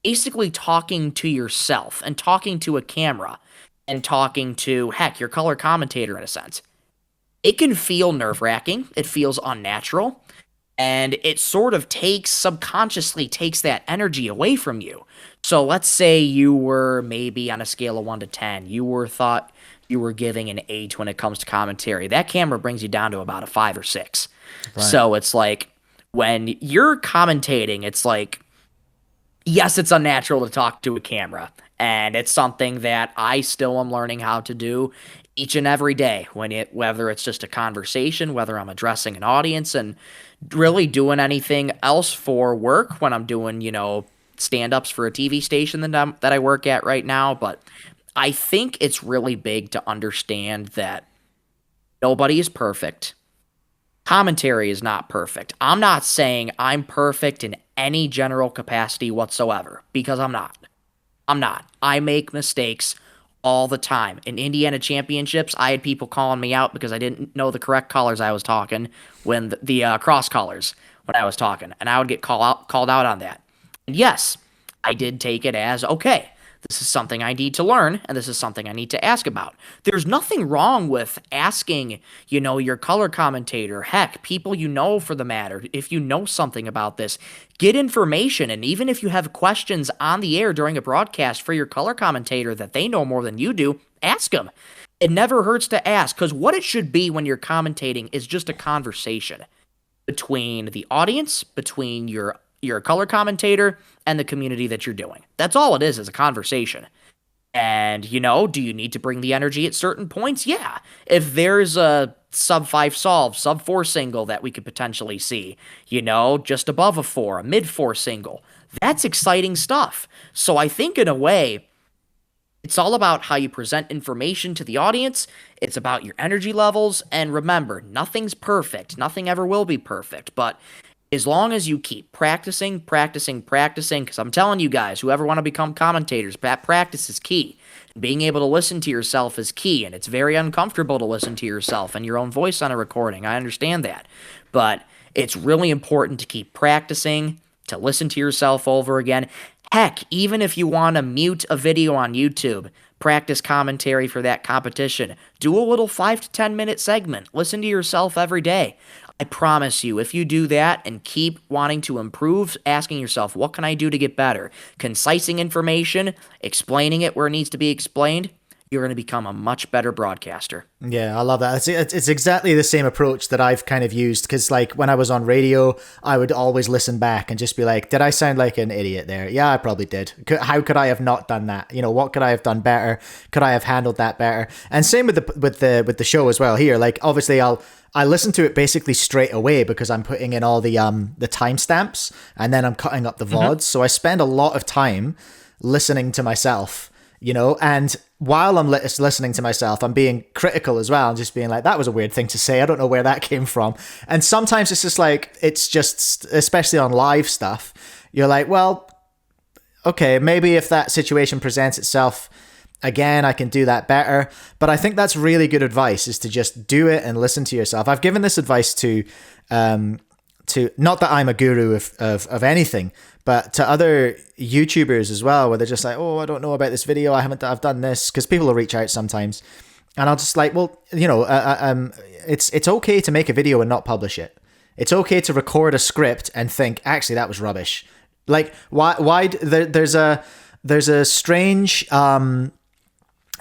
basically talking to yourself and talking to a camera and talking to, heck, your color commentator in a sense, it can feel nerve-wracking. It feels unnatural. And it sort of subconsciously takes that energy away from you. So let's say you were maybe on a scale of 1 to 10. Thought you were giving an 8 when it comes to commentary. That camera brings you down to about a 5 or 6. Right. So it's like when you're commentating, it's like, yes, it's unnatural to talk to a camera. And it's something that I still am learning how to do each and every day, whether it's just a conversation, whether I'm addressing an audience, and really doing anything else for work when I'm doing, stand-ups for a TV station that I work at right now. But I think it's really big to understand that nobody is perfect. Commentary is not perfect. I'm not saying I'm perfect in any general capacity whatsoever, because I'm not. I make mistakes all the time. In Indiana championships, I had people calling me out because I didn't know the correct colors I was talking when the cross colors when I was talking, and I would get called out on that. And yes, I did take it as, okay, this is something I need to learn, and this is something I need to ask about. There's nothing wrong with asking, your color commentator, heck, people for the matter, if you know something about this, get information. And even if you have questions on the air during a broadcast for your color commentator that they know more than you do, ask them. It never hurts to ask, because what it should be when you're commentating is just a conversation between the audience, between your color commentator, and the community that you're doing. That's all it is a conversation. And, do you need to bring the energy at certain points? Yeah. If there's a sub-5 solve, sub-4 single that we could potentially see, just above a 4, a mid-4 single, that's exciting stuff. So I think in a way, it's all about how you present information to the audience. It's about your energy levels. And remember, nothing's perfect. Nothing ever will be perfect. But as long as you keep practicing, because I'm telling you guys, whoever want to become commentators, that practice is key. Being able to listen to yourself is key, and it's very uncomfortable to listen to yourself and your own voice on a recording. I understand that. But it's really important to keep practicing, to listen to yourself over again. Heck, even if you want to mute a video on YouTube, practice commentary for that competition. Do a little 5 to 10 minute segment. Listen to yourself every day. I promise you, if you do that and keep wanting to improve, asking yourself, what can I do to get better? Concising information, explaining it where it needs to be explained, you're going to become a much better broadcaster. Yeah, I love that. It's exactly the same approach that I've kind of used, because like when I was on radio, I would always listen back and just be like, did I sound like an idiot there? Yeah, I probably did. How could I have not done that? What could I have done better? Could I have handled that better? And same with the show as well here. Like obviously I listen to it basically straight away because I'm putting in all the timestamps, and then I'm cutting up the VODs. So I spend a lot of time listening to myself, And while I'm listening to myself, I'm being critical as well. I'm just being like, that was a weird thing to say. I don't know where that came from. And sometimes it's just, especially on live stuff, you're like, well, okay, maybe if that situation presents itself again, I can do that better. But I think that's really good advice, is to just do it and listen to yourself. I've given this advice to not that I'm a guru of anything, but to other YouTubers as well, where they're just like, oh, I don't know about this video. I've done this, because people will reach out sometimes, and I'll just like, well, it's okay to make a video and not publish it. It's okay to record a script and think, actually, that was rubbish. Like, why there's a strange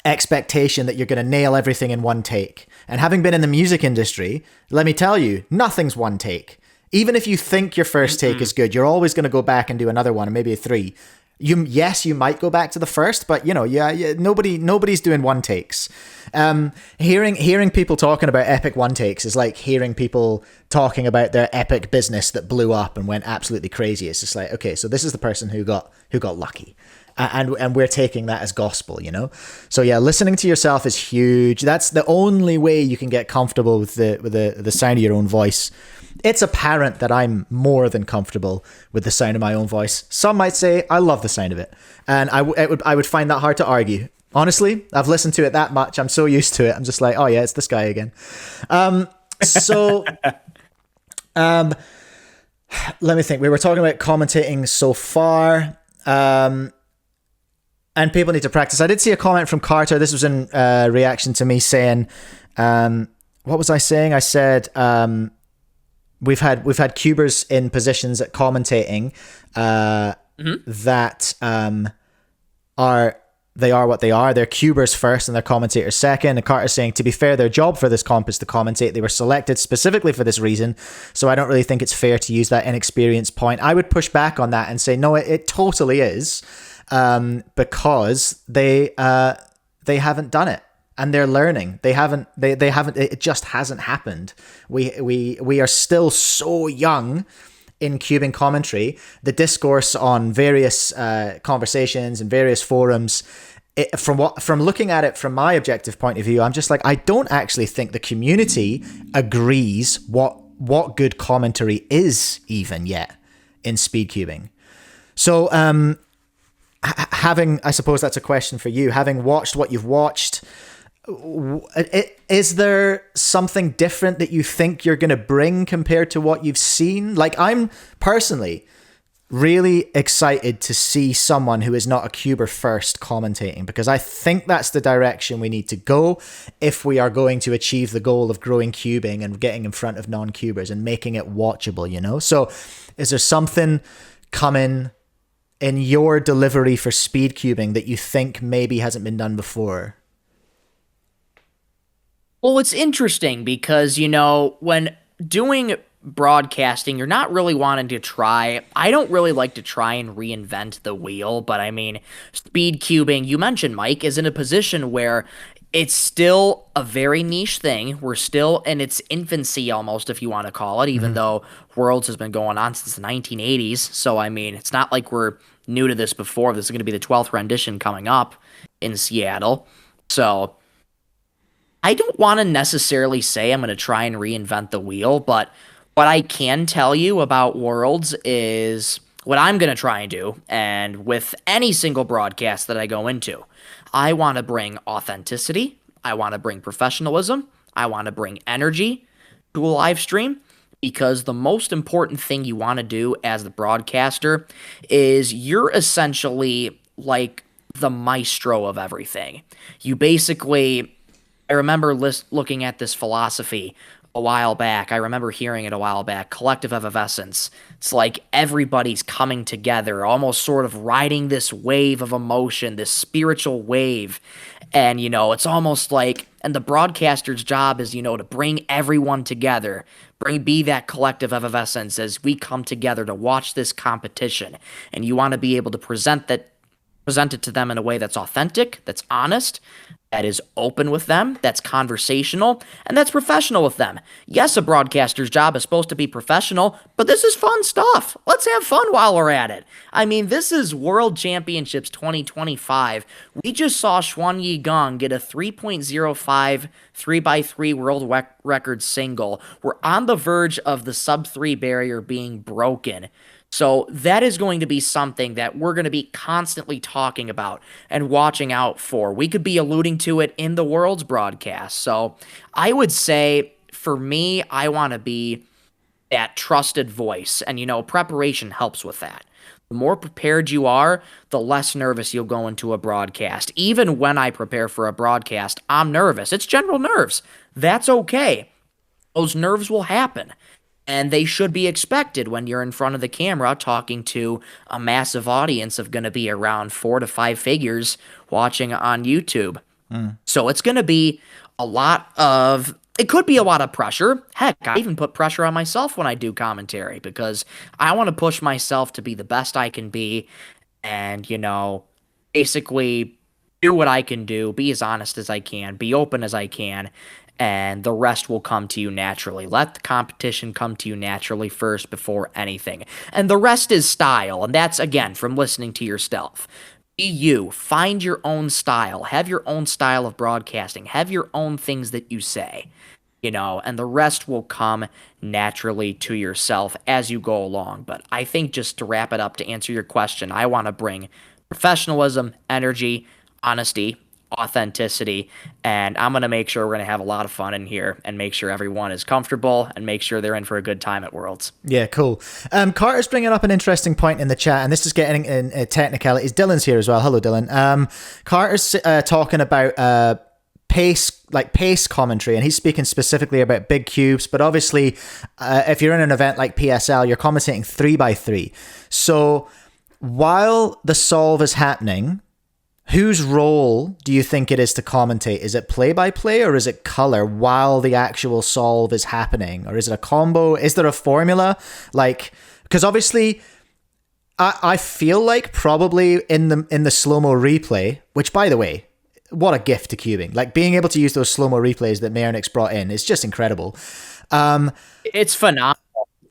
expectation that you're going to nail everything in one take. And having been in the music industry, let me tell you, nothing's one take. Even if you think your first take is good, you're always going to go back and do another one, and maybe a 3. You might go back to the first, but nobody's doing one takes. Hearing people talking about epic one takes is like hearing people talking about their epic business that blew up and went absolutely crazy. It's just like, okay, so this is the person who got lucky. And we're taking that as gospel, So yeah, listening to yourself is huge. That's the only way you can get comfortable with the sound of your own voice. It's apparent that I'm more than comfortable with the sound of my own voice. Some might say I love the sound of it, and I would find that hard to argue. Honestly, I've listened to it that much. I'm so used to it. I'm just like, oh yeah, it's this guy again. Let me think. We were talking about commentating so far. And people need to practice. I did see a comment from Carter. This was in reaction to me saying, what was I saying? I said, we've had cubers in positions at commentating that are what they are. They're cubers first and they're commentators second. And Carter's saying, to be fair, their job for this comp is to commentate. They were selected specifically for this reason. So I don't really think it's fair to use that inexperienced point. I would push back on that and say, no, it totally is. Because they haven't done it and they're learning. They haven't, it just hasn't happened. We are still so young in cubing commentary. The discourse on various conversations and various forums, from looking at it from my objective point of view, I'm just like, I don't actually think the community agrees what good commentary is even yet in speedcubing. So, I suppose that's a question for you. Having watched what you've watched, is there something different that you think you're going to bring compared to what you've seen? Like, I'm personally really excited to see someone who is not a cuber first commentating, because I think that's the direction we need to go if we are going to achieve the goal of growing cubing and getting in front of non-cubers and making it watchable, So is there something coming in your delivery for speed cubing that you think maybe hasn't been done before? Well, it's interesting because, when doing broadcasting, you're not really wanting to try. I don't really like to try and reinvent the wheel, but I mean, speed cubing, you mentioned, Mike, is in a position where it's still a very niche thing. We're still in its infancy almost, if you want to call it, even though Worlds has been going on since the 1980s. So, I mean, it's not like we're new to this before. This is going to be the 12th rendition coming up in Seattle. So I don't want to necessarily say I'm going to try and reinvent the wheel, but what I can tell you about Worlds is what I'm going to try and do, and with any single broadcast that I go into, I want to bring authenticity, I want to bring professionalism, I want to bring energy to a live stream, because the most important thing you want to do as the broadcaster is you're essentially like the maestro of everything. You basically, I remember looking at this philosophy a while back. I remember hearing it a while back, collective effervescence. It's like everybody's coming together, almost sort of riding this wave of emotion, this spiritual wave. And, it's almost like, and the broadcaster's job is, to bring everyone together, be that collective effervescence as we come together to watch this competition. And you want to be able to present that present it to them in a way that's authentic, that's honest, that is open with them, that's conversational, and that's professional with them. Yes, a broadcaster's job is supposed to be professional, but this is fun stuff. Let's have fun while we're at it. I mean, this is World Championships 2025. We just saw Xuan Yi Gong get a 3.05 3x3 world record single. We're on the verge of the sub-3 barrier being broken. So that is going to be something that we're going to be constantly talking about and watching out for. We could be alluding to it in the World's broadcast. So I would say, for me, I want to be that trusted voice. And, preparation helps with that. The more prepared you are, the less nervous you'll go into a broadcast. Even when I prepare for a broadcast, I'm nervous. It's general nerves. That's okay. Those nerves will happen. And they should be expected when you're in front of the camera talking to a massive audience of going to be around 4 to 5 figures watching on YouTube. So it's going to be it could be a lot of pressure. Heck, I even put pressure on myself when I do commentary because I want to push myself to be the best I can be and, basically do what I can do, be as honest as I can, be open as I can, and the rest will come to you naturally. Let the competition come to you naturally first before anything. And the rest is style, and that's, again, from listening to yourself. Be you. Find your own style. Have your own style of broadcasting. Have your own things that you say, and the rest will come naturally to yourself as you go along. But I think just to wrap it up, to answer your question, I want to bring professionalism, energy, honesty, authenticity, and I'm going to make sure we're going to have a lot of fun in here and make sure everyone is comfortable and make sure they're in for a good time at Worlds. Yeah, cool. Carter's bringing up an interesting point in the chat, and this is getting in technicalities. Dylan's here as well. Hello, Dylan. Carter's talking about pace commentary, and he's speaking specifically about big cubes, but obviously if you're in an event like PSL, you're commentating 3x3. So while the solve is happening, whose role do you think it is to commentate? Is it play-by-play or is it color while the actual solve is happening? Or is it a combo? Is there a formula? Because obviously, I feel like probably in the slow-mo replay, which, by the way, what a gift to cubing. Like, being able to use those slow-mo replays that Marinix brought in is just incredible. It's phenomenal.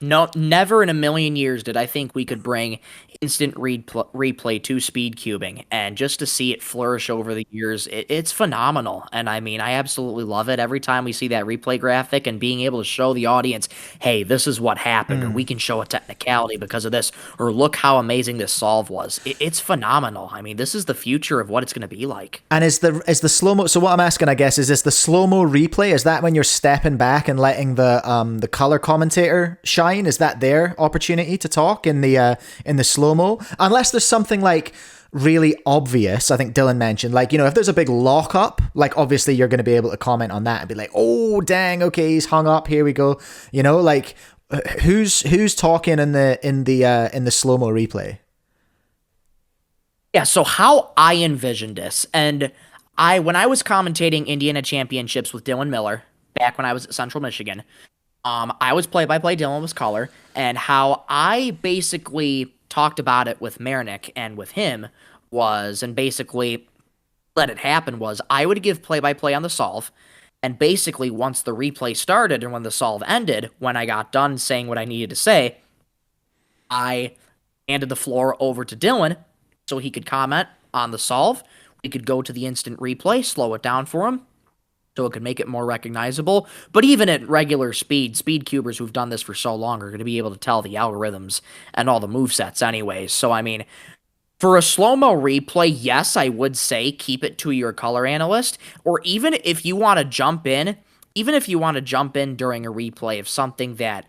No, never in a million years did I think we could bring instant replay to speed cubing, and just to see it flourish over the years, it's phenomenal. And I mean, I absolutely love it. Every time we see that replay graphic and being able to show the audience, hey, this is what happened, or we can show a technicality because of this, or look how amazing this solve was. It's phenomenal. I mean, this is the future of what it's going to be like. And is the slow-mo, so what I'm asking, I guess, is this the slow-mo replay? Is that when you're stepping back and letting the color commentator shine? Is that their opportunity to talk in the slow-mo? Unless there's something like really obvious, I think Dylan mentioned, like, if there's a big lockup, like, obviously you're going to be able to comment on that and be like, oh dang, okay, he's hung up, here we go. Like, who's talking in the slow-mo replay? Yeah, so how I envisioned this, and when I was commentating Indiana Championships with Dylan Miller back when I was at Central Michigan, I was play-by-play, Dylan was color, and how I basically talked about it with Marinick and with him was, and basically let it happen was, I would give play-by-play on the solve, and basically once the replay started and when the solve ended, when I got done saying what I needed to say, I handed the floor over to Dylan so he could comment on the solve. We could go to the instant replay, slow it down for him, so it could make it more recognizable. But even at regular speed cubers who've done this for so long are going to be able to tell the algorithms and all the movesets anyways. So, I mean, for a slow-mo replay, yes, I would say keep it to your color analyst. Or even if you want to jump in, during a replay of something that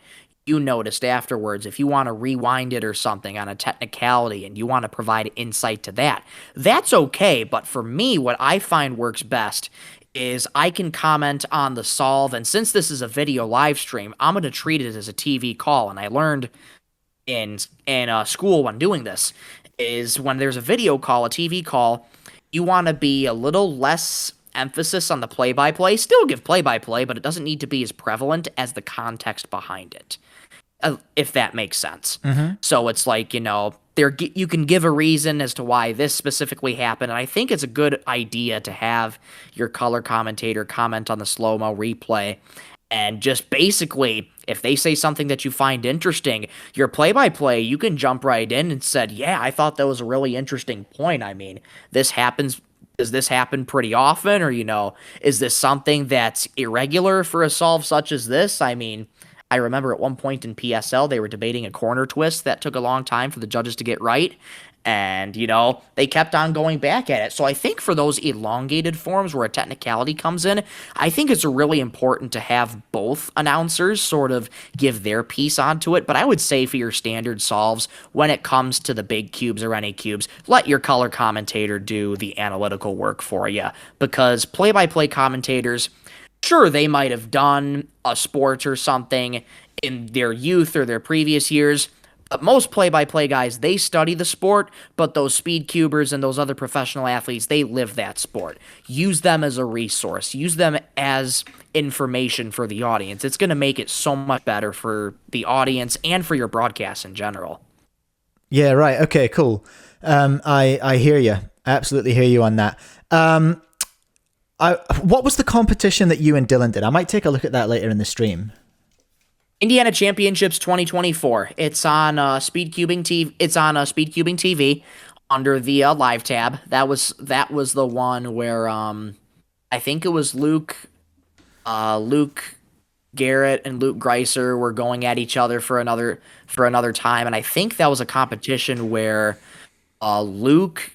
you noticed afterwards, if you want to rewind it or something on a technicality and you want to provide insight to that, that's okay. But for me, what I find works best is I can comment on the solve, and since this is a video live stream, I'm going to treat it as a TV call, and I learned in school when doing this, is when there's a video call, a TV call, you want to be a little less emphasis on the play-by-play, still give play-by-play, but it doesn't need to be as prevalent as the context behind it, if that makes sense. So it's like, you can give a reason as to why this specifically happened, and I think it's a good idea to have your color commentator comment on the slow-mo replay, and just basically, if they say something that you find interesting, your play-by-play, you can jump right in and said, yeah, I thought that was a really interesting point. I mean, this happens. Does this happen pretty often? Or, is this something that's irregular for a solve such as this? I mean, I remember at one point in PSL, they were debating a corner twist that took a long time for the judges to get right. And, they kept on going back at it. So I think for those elongated forms where a technicality comes in, I think it's really important to have both announcers sort of give their piece onto it. But I would say for your standard solves, when it comes to the big cubes or any cubes, let your color commentator do the analytical work for you. Because play-by-play commentators, sure, they might have done a sport or something in their youth or their previous years, but most play-by-play guys, they study the sport, but those speed cubers and those other professional athletes, they live that sport. Use them as a resource. Use them as information for the audience. It's going to make it so much better for the audience and for your broadcast in general. Yeah, right. Okay, cool. I hear you. I absolutely hear you on that. What was the competition that you and Dylan did? I might take a look at that later in the stream. Indiana Championships 2024. It's on speedcubing TV. It's on speedcubing TV under the live tab. That was the one where I think it was Luke Garrett and Luke Greiser were going at each other for another time, and I think that was a competition where Luke.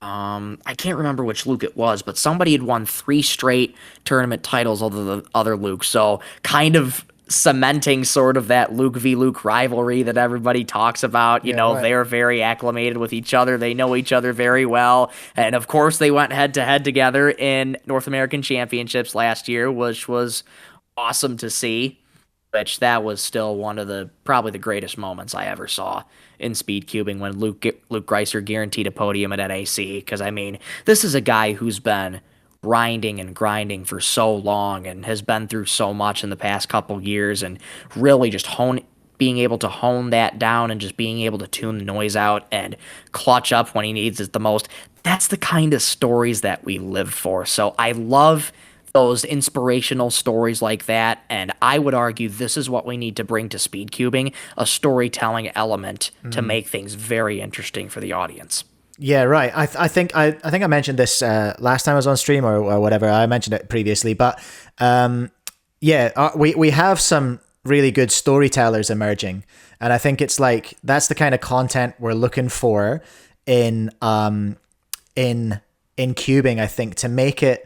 I can't remember which Luke it was, but somebody had won 3 straight tournament titles other than the other Luke. So kind of cementing sort of that Luke v. Luke rivalry that everybody talks about. Right. They're very acclimated with each other. They know each other very well. And of course, they went head to head together in North American Championships last year, which was awesome to see. Which that was still one of probably the greatest moments I ever saw in speedcubing when Luke Greiser guaranteed a podium at NAC. Because, I mean, this is a guy who's been grinding and grinding for so long and has been through so much in the past couple years, and really just being able to hone that down and just being able to tune the noise out and clutch up when he needs it the most. That's the kind of stories that we live for. So I love those inspirational stories like that, and I would argue this is what we need to bring to speedcubing, a storytelling element to make things very interesting for the audience. Yeah, right. I think I mentioned this last time I was on stream or whatever. I mentioned it previously, but we have some really good storytellers emerging, and I think it's like that's the kind of content we're looking for in cubing. I think to make it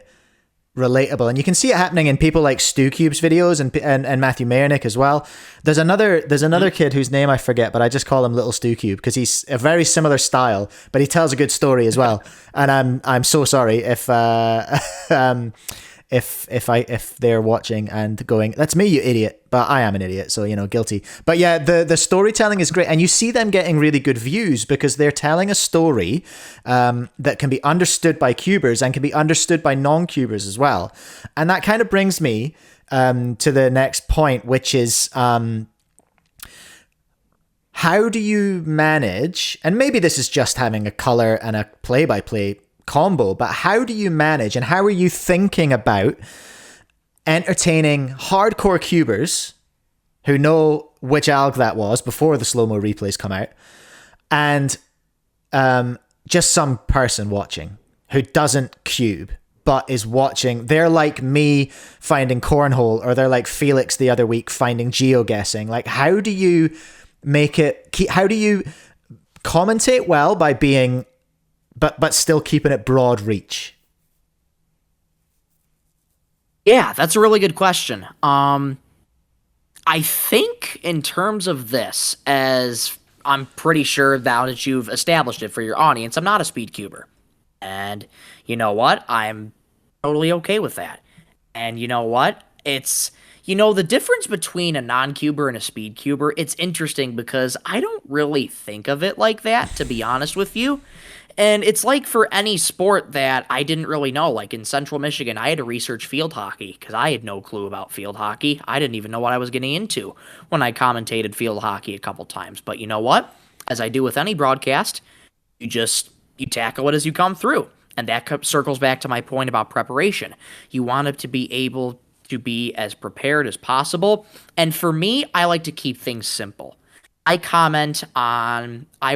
relatable, and you can see it happening in people like Stu Cube's videos and Matthew Mayernick as well. There's another kid whose name I forget, but I just call him Little Stu Cube because he's a very similar style, but he tells a good story as well. And I'm so sorry if they're watching and going, that's me, you idiot. But I am an idiot, so guilty. But yeah, the storytelling is great, and you see them getting really good views because they're telling a story that can be understood by cubers and can be understood by non-cubers as well. And that kind of brings me to the next point, which is how do you manage, and maybe this is just having a color and a play-by-play combo, but how do you manage and how are you thinking about entertaining hardcore cubers who know which alg that was before the slow-mo replays come out, and just some person watching who doesn't cube but is watching? They're like me finding cornhole, or they're like Felix the other week finding geoguessing. Like, how do you commentate well by being but still keeping it broad reach? Yeah, that's a really good question. I think in terms of this, as I'm pretty sure now that you've established it for your audience, I'm not a speed cuber. And you know what? I'm totally okay with that. And you know what? It's, the difference between a non-cuber and a speed cuber, it's interesting because I don't really think of it like that, to be honest with you. And it's like for any sport that I didn't really know, like in Central Michigan, I had to research field hockey because I had no clue about field hockey. I didn't even know what I was getting into when I commentated field hockey a couple times. But you know what? as I do with any broadcast, you tackle it as you come through. And that circles back to my point about preparation. You want it to be able to be as prepared as possible. And for me, I like to keep things simple. I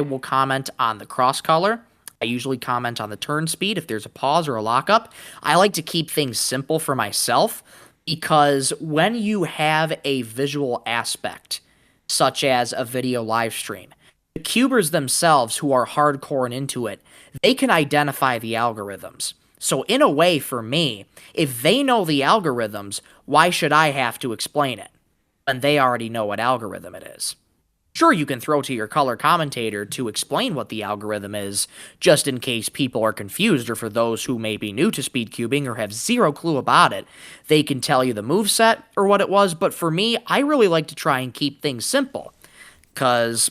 will comment on the cross color. I usually comment on the turn speed if there's a pause or a lockup. I like to keep things simple for myself because when you have a visual aspect, such as a video live stream, the cubers themselves who are hardcore and into it, they can identify the algorithms. So in a way, for me, if they know the algorithms, why should I have to explain it when they already know what algorithm it is? Sure, you can throw to your color commentator to explain what the algorithm is, just in case people are confused, or for those who may be new to speedcubing or have zero clue about it, they can tell you the moveset or what it was. But for me, I really like to try and keep things simple, because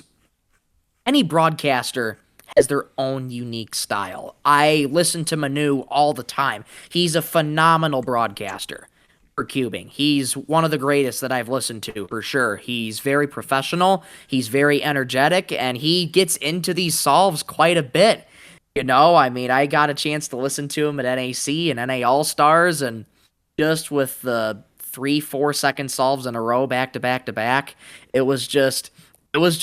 any broadcaster has their own unique style. I listen to Manu all the time. He's a phenomenal broadcaster for cubing. He's one of the greatest that I've listened to, for sure. He's very professional, he's very energetic, and he gets into these solves quite a bit. I mean, I got a chance to listen to him at NAC and NA All-Stars, and just with the 3-4 second solves in a row, back to back to back, it was just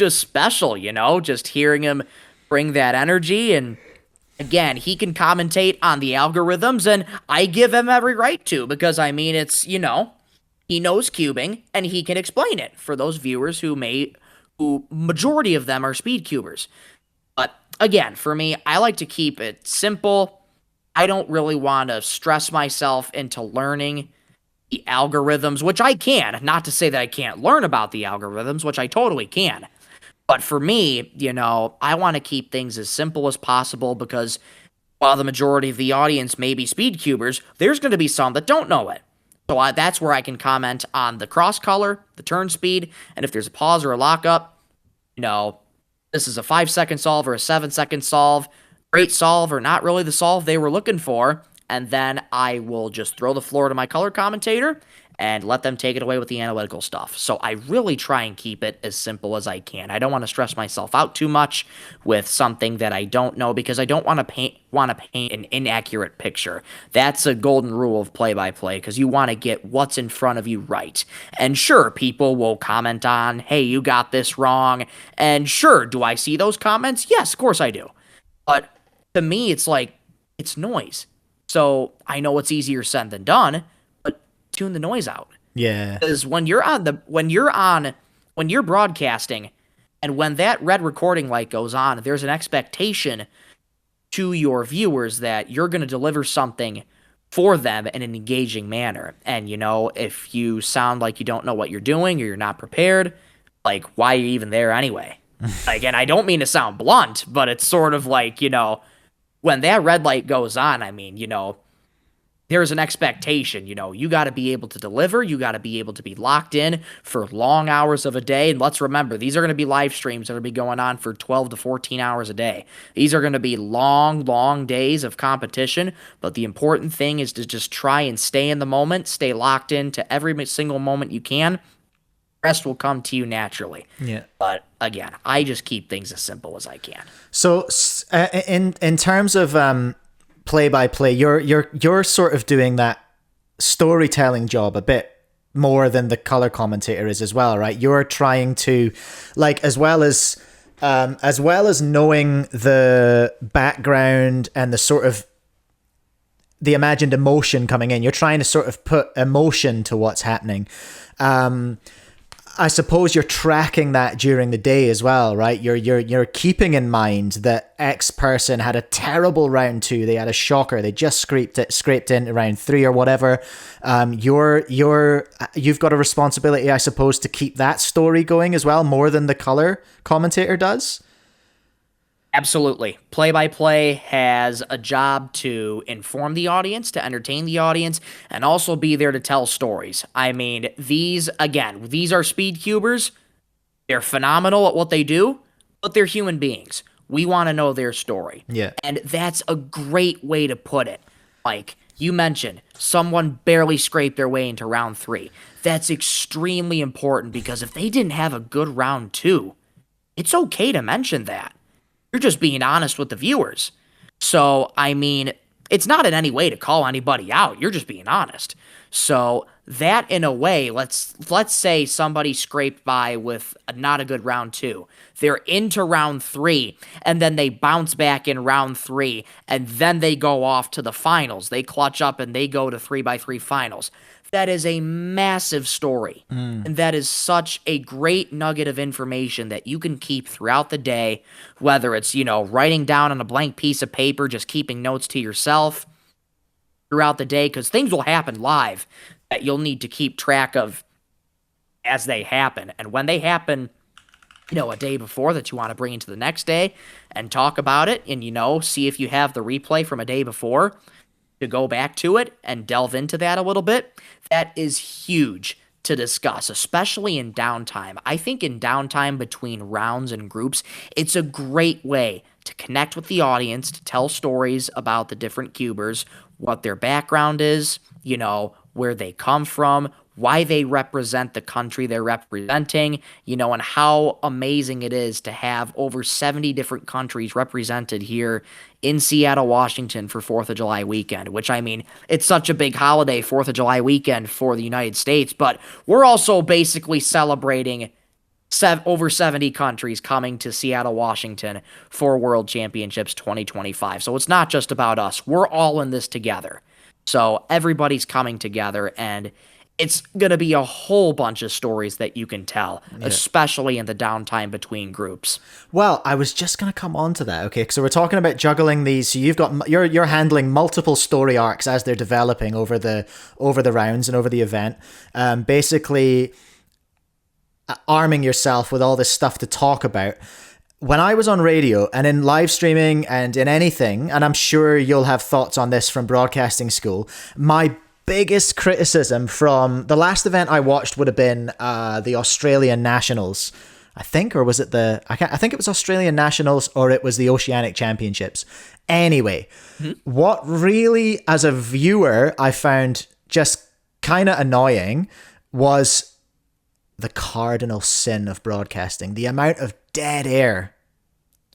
special, just hearing him bring that energy. And again, he can commentate on the algorithms, and I give him every right to, because I mean, it's, he knows cubing and he can explain it for those viewers who majority of them are speed cubers. But again, for me, I like to keep it simple. I don't really want to stress myself into learning the algorithms, which I can, not to say that I can't learn about the algorithms, which I totally can. But for me, I want to keep things as simple as possible, because while the majority of the audience may be speed cubers, there's going to be some that don't know it. So that's where I can comment on the cross color, the turn speed, and if there's a pause or a lockup, this is a 5-second solve or a 7-second solve, great solve or not really the solve they were looking for, and then I will just throw the floor to my color commentator and let them take it away with the analytical stuff. So I really try and keep it as simple as I can. I don't want to stress myself out too much with something that I don't know, because I don't want to paint an inaccurate picture. That's a golden rule of play-by-play, because you want to get what's in front of you right. And sure, people will comment on, hey, you got this wrong. And sure, do I see those comments? Yes, of course I do. But to me, it's like, it's noise. So I know it's easier said than done, tune the noise out. Yeah. Because when you're broadcasting, and when that red recording light goes on, there's an expectation to your viewers that you're going to deliver something for them in an engaging manner. And if you sound like you don't know what you're doing, or you're not prepared, like, why are you even there anyway? And I don't mean to sound blunt, but it's sort of like, when that red light goes on, I mean, there's an expectation, you got to be able to deliver, you got to be able to be locked in for long hours of a day. And let's remember, these are going to be live streams that are going to be going on for 12 to 14 hours a day. These are going to be long, long days of competition, but the important thing is to just try and stay in the moment, stay locked into every single moment you can. The rest will come to you naturally. Yeah. But again, I just keep things as simple as I can. So in terms of play-by-play, you're sort of doing that storytelling job a bit more than the color commentator is as well, right? You're trying to, like, as well as knowing the background and the sort of the imagined emotion coming in, you're trying to sort of put emotion to what's happening. I suppose you're tracking that during the day as well, right? You're keeping in mind that X person had a terrible round 2. They had a shocker. They just scraped in round 3 or whatever. You've got a responsibility, I suppose, to keep that story going as well, more than the color commentator does. Absolutely. Play-by-play has a job to inform the audience, to entertain the audience, and also be there to tell stories. I mean, these are speed cubers. They're phenomenal at what they do, but they're human beings. We want to know their story. Yeah. And that's a great way to put it. Like you mentioned, someone barely scraped their way into round 3. That's extremely important, because if they didn't have a good round 2, it's okay to mention that. You're just being honest with the viewers. So, I mean, it's not in any way to call anybody out. You're just being honest. So, that in a way, let's say somebody scraped by with not a good round 2. They're into round 3 and then they bounce back in round 3 and then they go off to the finals. They clutch up and they go to 3x3 finals. That is a massive story. And that is such a great nugget of information that you can keep throughout the day, whether it's, writing down on a blank piece of paper, just keeping notes to yourself throughout the day, because things will happen live that you'll need to keep track of as they happen. And when they happen, a day before that you want to bring into the next day and talk about it and, see if you have the replay from a day before to go back to it and delve into that a little bit. That is huge to discuss, especially in downtime. I think in downtime between rounds and groups, it's a great way to connect with the audience, to tell stories about the different cubers, what their background is, where they come from, why they represent the country they're representing, and how amazing it is to have over 70 different countries represented here in Seattle, Washington for 4th of July weekend, which, I mean, it's such a big holiday, 4th of July weekend for the United States, but we're also basically celebrating over 70 countries coming to Seattle, Washington for World Championships 2025. So it's not just about us. We're all in this together. So everybody's coming together, and it's going to be a whole bunch of stories that you can tell, especially in the downtime between groups. Well, I was just going to come on to that. Okay, so we're talking about juggling these. So you're handling multiple story arcs as they're developing over the rounds and over the event. Basically, arming yourself with all this stuff to talk about. When I was on radio and in live streaming and in anything, and I'm sure you'll have thoughts on this from broadcasting school, my biggest criticism from the last event I watched would have been the Australian Nationals, I think, or was it I think it was Australian Nationals or it was the Oceanic Championships. Anyway, what really, as a viewer, I found just kind of annoying was the cardinal sin of broadcasting. The amount of dead air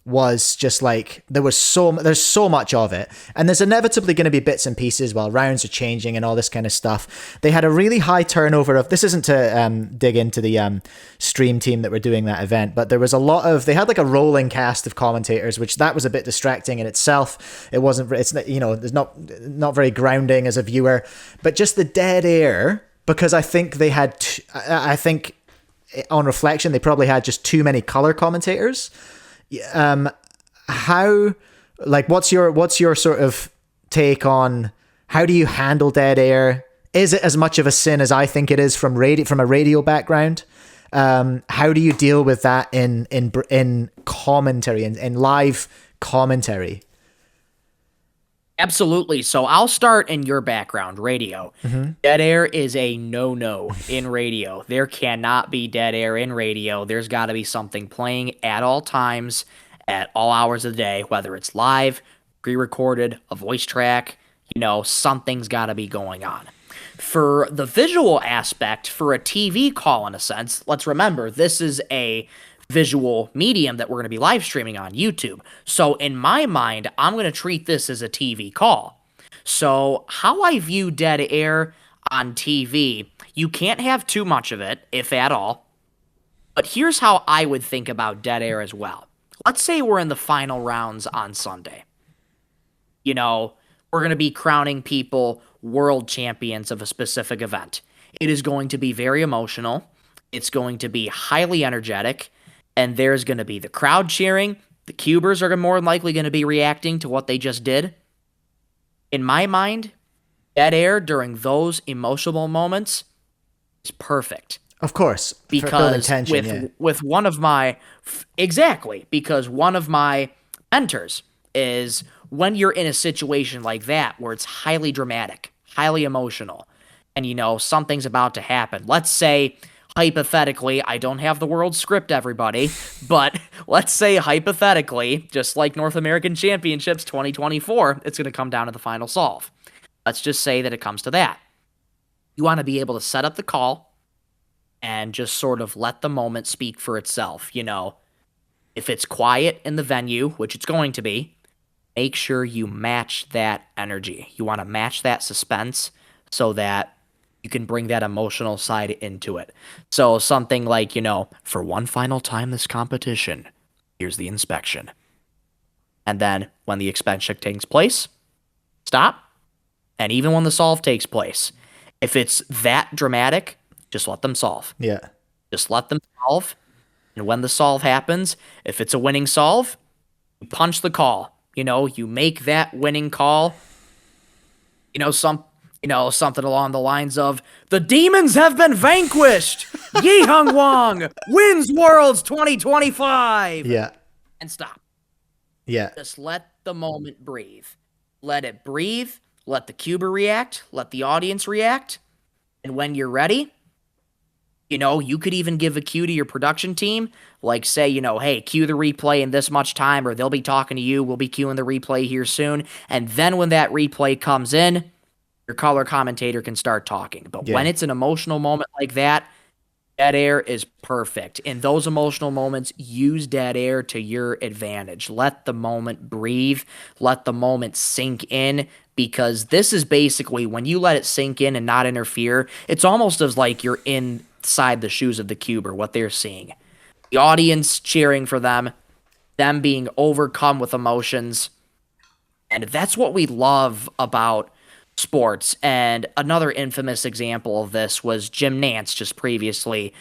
was just like, there's so much of it, and there's inevitably going to be bits and pieces while rounds are changing and all this kind of stuff. They had a really high turnover of, this isn't to dig into the stream team that were doing that event, but there was they had like a rolling cast of commentators, which that was a bit distracting in itself. It's not very grounding as a viewer, but just the dead air, because I think they had on reflection they probably had just too many color commentators. What's your sort of take on how do you handle dead air? Is it as much of a sin as I think it is from a radio background? How do you deal with that in commentary, in live commentary? Absolutely. So I'll start in your background, radio. Dead air is a no-no in radio. There cannot be dead air in radio. There's got to be something playing at all times, at all hours of the day, whether it's live, pre-recorded, a voice track, something's got to be going on. For the visual aspect, for a TV call in a sense, let's remember this is a visual medium that we're going to be live streaming on YouTube. So in my mind, I'm going to treat this as a TV call. So how I view dead air on TV, you can't have too much of it, if at all. But here's how I would think about dead air as well. Let's say we're in the final rounds on Sunday. We're going to be crowning people world champions of a specific event. It is going to be very emotional. It's going to be highly energetic. And there's going to be the crowd cheering. The cubers are more than likely going to be reacting to what they just did. In my mind, dead air during those emotional moments is perfect. Of course. Because with one of my... Exactly. Because one of my mentors is when you're in a situation like that where it's highly dramatic, highly emotional, and something's about to happen. Let's say... Hypothetically, I don't have the world script, everybody, but let's say hypothetically, just like North American Championships 2024, it's going to come down to the final solve. Let's just say that it comes to that. You want to be able to set up the call and just sort of let the moment speak for itself. If it's quiet in the venue, which it's going to be, make sure you match that energy. You want to match that suspense so that you can bring that emotional side into it. So something like, for one final time this competition, here's the inspection. And then when the inspection takes place, stop. And even when the solve takes place, if it's that dramatic, just let them solve. Yeah. Just let them solve. And when the solve happens, if it's a winning solve, you punch the call. You make that winning call. Something along the lines of, the demons have been vanquished. Yi Hung Wang wins Worlds 2025. Yeah. And stop. Yeah. Just let the moment breathe. Let it breathe. Let the cuber react. Let the audience react. And when you're ready, you could even give a cue to your production team, like say, hey, cue the replay in this much time, or they'll be talking to you. We'll be cueing the replay here soon. And then when that replay comes in, your color commentator can start talking. But when it's an emotional moment like that, dead air is perfect. In those emotional moments, use dead air to your advantage. Let the moment breathe. Let the moment sink in, because this is basically, when you let it sink in and not interfere, it's almost as like you're inside the shoes of the cuber, what they're seeing. The audience cheering for them being overcome with emotions. And that's what we love about sports. And another infamous example of this was Jim Nantz just previously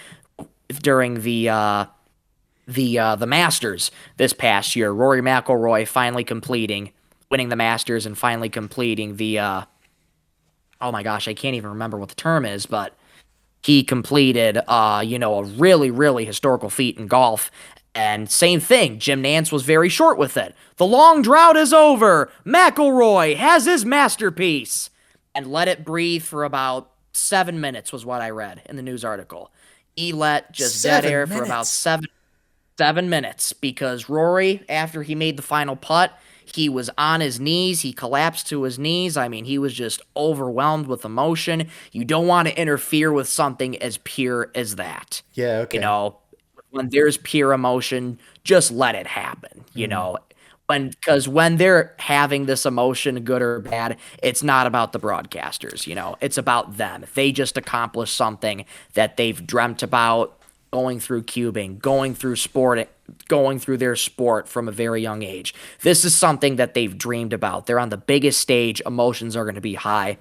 during the Masters this past year. Rory McIlroy finally winning the Masters and finally completing the oh my gosh, I can't even remember what the term is, but he completed a really, really historical feat in golf. And same thing, Jim Nantz was very short with it. The long drought is over. McIlroy has his masterpiece. And let it breathe for about 7 minutes was what I read in the news article. He let just dead air for about 7 minutes, because Rory, after he made the final putt, he was on his knees. He collapsed to his knees. I mean, he was just overwhelmed with emotion. You don't want to interfere with something as pure as that. Yeah, okay. When there's pure emotion, just let it happen, because when they're having this emotion, good or bad, it's not about the broadcasters, it's about them. They just accomplished something that they've dreamt about, going through cubing, going through their sport from a very young age. This is something that they've dreamed about. They're on the biggest stage. Emotions are going to be high.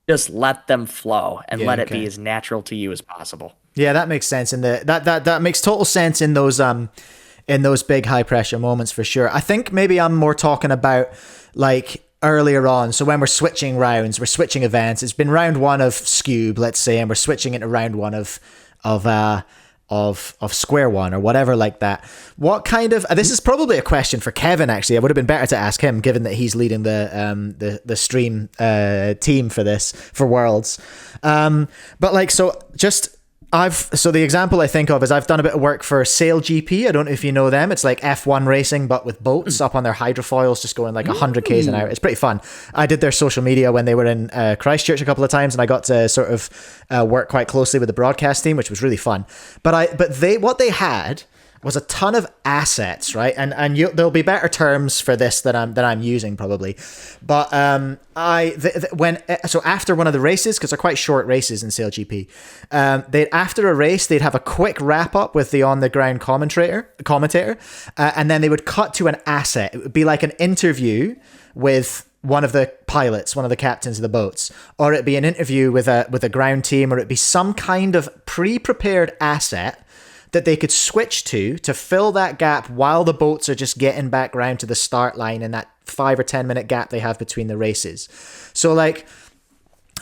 Just let them flow and let it be as natural to you as possible. Yeah, that makes sense. And that makes total sense in those big high pressure moments for sure. I think maybe I'm more talking about like earlier on. So when we're switching rounds, we're switching events. It's been round one of Scube, let's say, and we're switching into round one of square one or whatever like that. What kind of, this is probably a question for Kevin, actually. It would have been better to ask him, given that he's leading the stream team for Worlds. But like, so the example I think of is I've done a bit of work for Sail GP. I don't know if you know them. It's like F1 racing, but with boats up on their hydrofoils, just going like 100 k's an hour. It's pretty fun. I did their social media when they were in Christchurch a couple of times, and I got to sort of work quite closely with the broadcast team, which was really fun. But what they had was a ton of assets, right? And there'll be better terms for this that I'm using probably. But after one of the races, because they're quite short races in Sail GP, after a race they'd have a quick wrap up with the on the ground commentator, and then they would cut to an asset. It would be like an interview with one of the pilots, one of the captains of the boats, or it'd be an interview with a ground team, or it'd be some kind of pre-prepared asset that they could switch to fill that gap while the boats are just getting back round to the start line in that 5 or 10 minute gap they have between the races. So like,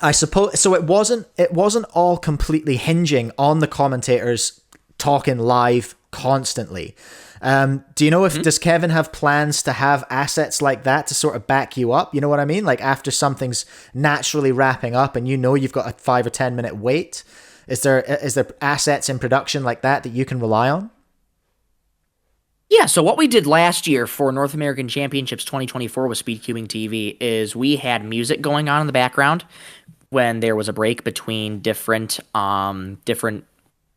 I suppose, so it wasn't all completely hinging on the commentators talking live constantly. Do you know if, does Kevin have plans to have assets like that to sort of back you up? You know what I mean? Like after something's naturally wrapping up and you've got a 5 or 10 minute wait, is there assets in production like that you can rely on? Yeah, so what we did last year for North American Championships 2024 with Speedcubing TV is we had music going on in the background when there was a break between different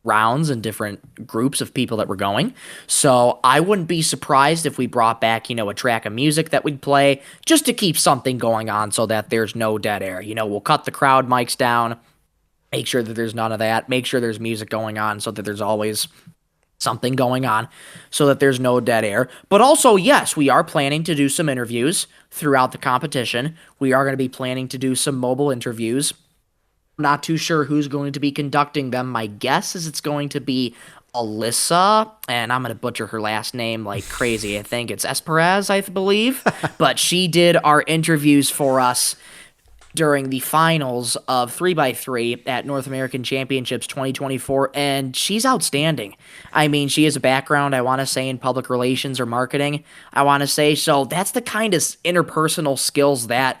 rounds and different groups of people that were going. So I wouldn't be surprised if we brought back, a track of music that we'd play just to keep something going on so that there's no dead air. We'll cut the crowd mics down, make sure that there's none of that, make sure there's music going on so that there's always something going on so that there's no dead air. But also, yes, we are planning to do some interviews throughout the competition. We are going to be planning to do some mobile interviews. I'm not too sure who's going to be conducting them. My guess is it's going to be Alyssa, and I'm going to butcher her last name like crazy. I think it's Esperaz, I believe. But she did our interviews for us during the finals of 3x3 at North American Championships 2024, and she's outstanding. I mean, she has a background, I want to say, in public relations or marketing, I want to say. So that's the kind of interpersonal skills that,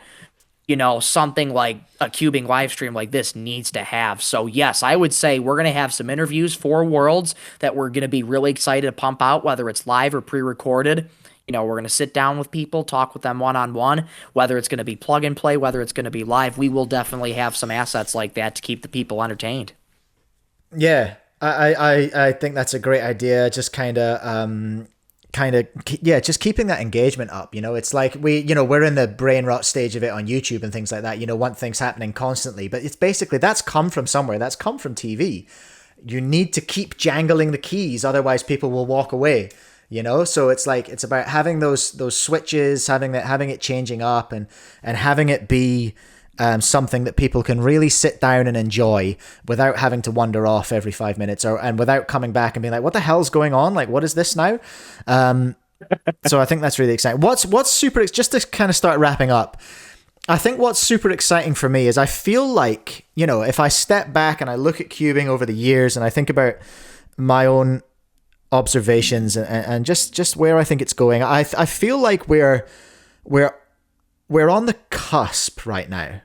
something like a cubing live stream like this needs to have. So yes, I would say we're going to have some interviews for Worlds that we're going to be really excited to pump out, whether it's live or pre-recorded. We're going to sit down with people, talk with them one-on-one, whether it's going to be plug and play, whether it's going to be live. We will definitely have some assets like that to keep the people entertained. Yeah, I think that's a great idea. Just just keeping that engagement up. It's like we're in the brain rot stage of it on YouTube and things like that. Want things happening constantly, but it's basically that's come from somewhere. That's come from TV. You need to keep jangling the keys, otherwise people will walk away. So it's like it's about having those switches, having it changing up, and having it be something that people can really sit down and enjoy without having to wander off every 5 minutes, and without coming back and being like, what the hell's going on? Like, what is this now? So I think that's really exciting. What's super, just to kind of start wrapping up, I think what's super exciting for me is I feel like, if I step back and I look at cubing over the years and I think about my own observations and just where I think it's going, I feel like we're on the cusp right now.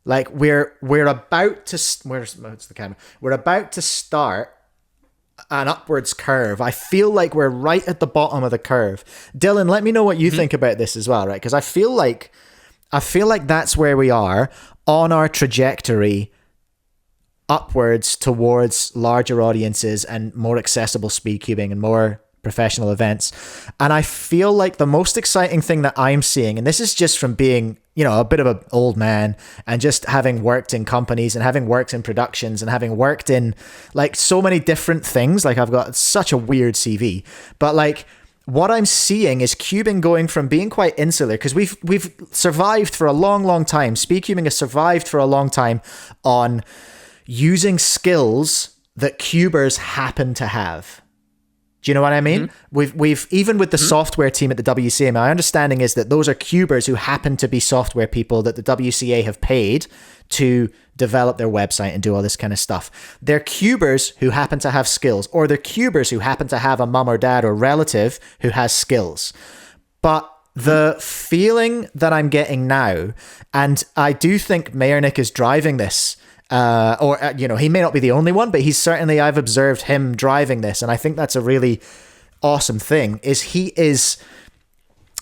Like we're about to where's the camera? We're about to start an upwards curve. I feel like we're right at the bottom of the curve. Dylan, let me know what you think about this as well, right? Because I feel like that's where we are on our trajectory upwards towards larger audiences and more accessible speed cubing and more professional events. And I feel like the most exciting thing that I'm seeing, and this is just from being, a bit of an old man and just having worked in companies and having worked in productions and having worked in like so many different things. Like I've got such a weird CV, but like what I'm seeing is cubing going from being quite insular, because we've survived for a long time. Speed cubing has survived for a long time on using skills that cubers happen to have. Do you know what I mean? Mm-hmm. We've even with the software team at the WCA, my understanding is that those are cubers who happen to be software people that the WCA have paid to develop their website and do all this kind of stuff. They're cubers who happen to have skills, or they're cubers who happen to have a mum or dad or relative who has skills. But the feeling that I'm getting now, and I do think Mayernick is driving this, he may not be the only one, but he's certainly, I've observed him driving this, and I think that's a really awesome thing, is he is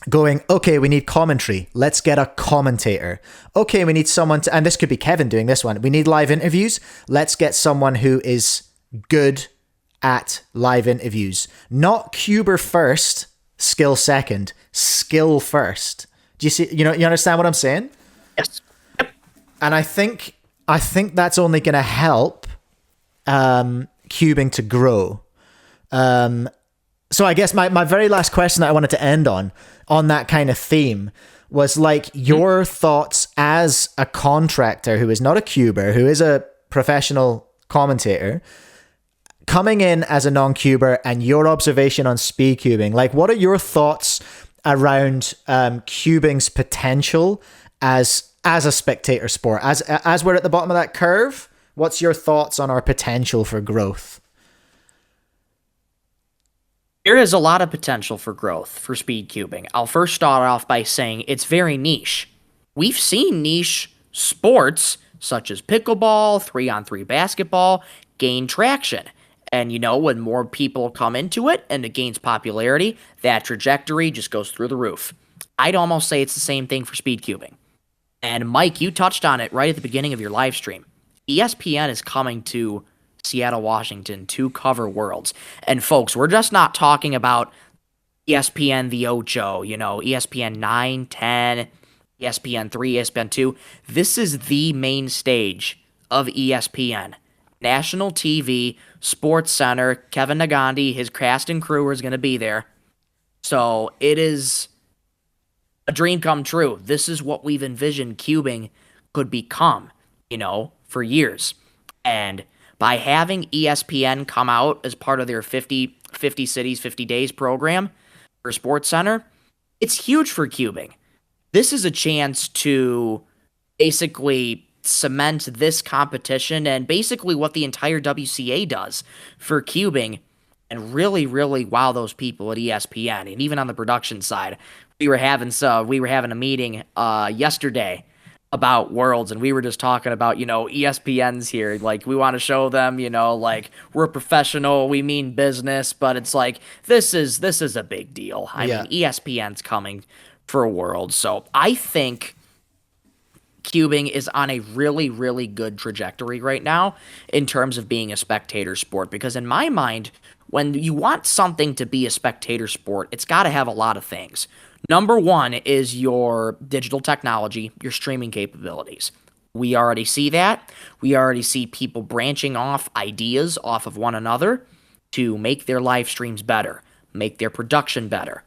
going, okay, we need commentary, let's get a commentator. Okay, we need someone to, and this could be Kevin doing this one, we need live interviews, let's get someone who is good at live interviews. Not cuber first, skill second, skill first. Do you see, you understand what I'm saying? Yes. And I think that's only going to help cubing to grow. So I guess my very last question that I wanted to end on that kind of theme was like your thoughts as a contractor who is not a cuber, who is a professional commentator, coming in as a non-cuber, and your observation on speed cubing. Like, what are your thoughts around cubing's potential as a spectator sport, as we're at the bottom of that curve? What's your thoughts on our potential for growth? There is a lot of potential for growth for speed cubing. I'll first start off by saying it's very niche. We've seen niche sports such as pickleball, 3-on-3 basketball gain traction. And when more people come into it and it gains popularity, that trajectory just goes through the roof. I'd almost say it's the same thing for speed cubing. And Mike, you touched on it right at the beginning of your live stream. ESPN is coming to Seattle, Washington to cover Worlds. And folks, we're just not talking about ESPN the Ocho, ESPN 9, 10, ESPN 3, ESPN 2. This is the main stage of ESPN. National TV, Sports Center, Kevin Nagandi, his cast and crew is going to be there. So it is a dream come true. This is what we've envisioned cubing could become, for years. And by having ESPN come out as part of their 50 cities, 50 days program for Sports Center, it's huge for cubing. This is a chance to basically cement this competition and basically what the entire WCA does for cubing and really, really wow those people at ESPN. And even on the production side, we were having a meeting yesterday about Worlds, and we were just talking about, ESPN's here. Like, we want to show them, like, we're professional, we mean business, but it's like, this is a big deal. I mean, ESPN's coming for Worlds. So I think cubing is on a really, really good trajectory right now in terms of being a spectator sport, because in my mind, when you want something to be a spectator sport, it's got to have a lot of things. Number one is your digital technology, your streaming capabilities. We already see that. We already see people branching off ideas off of one another to make their live streams better, make their production better.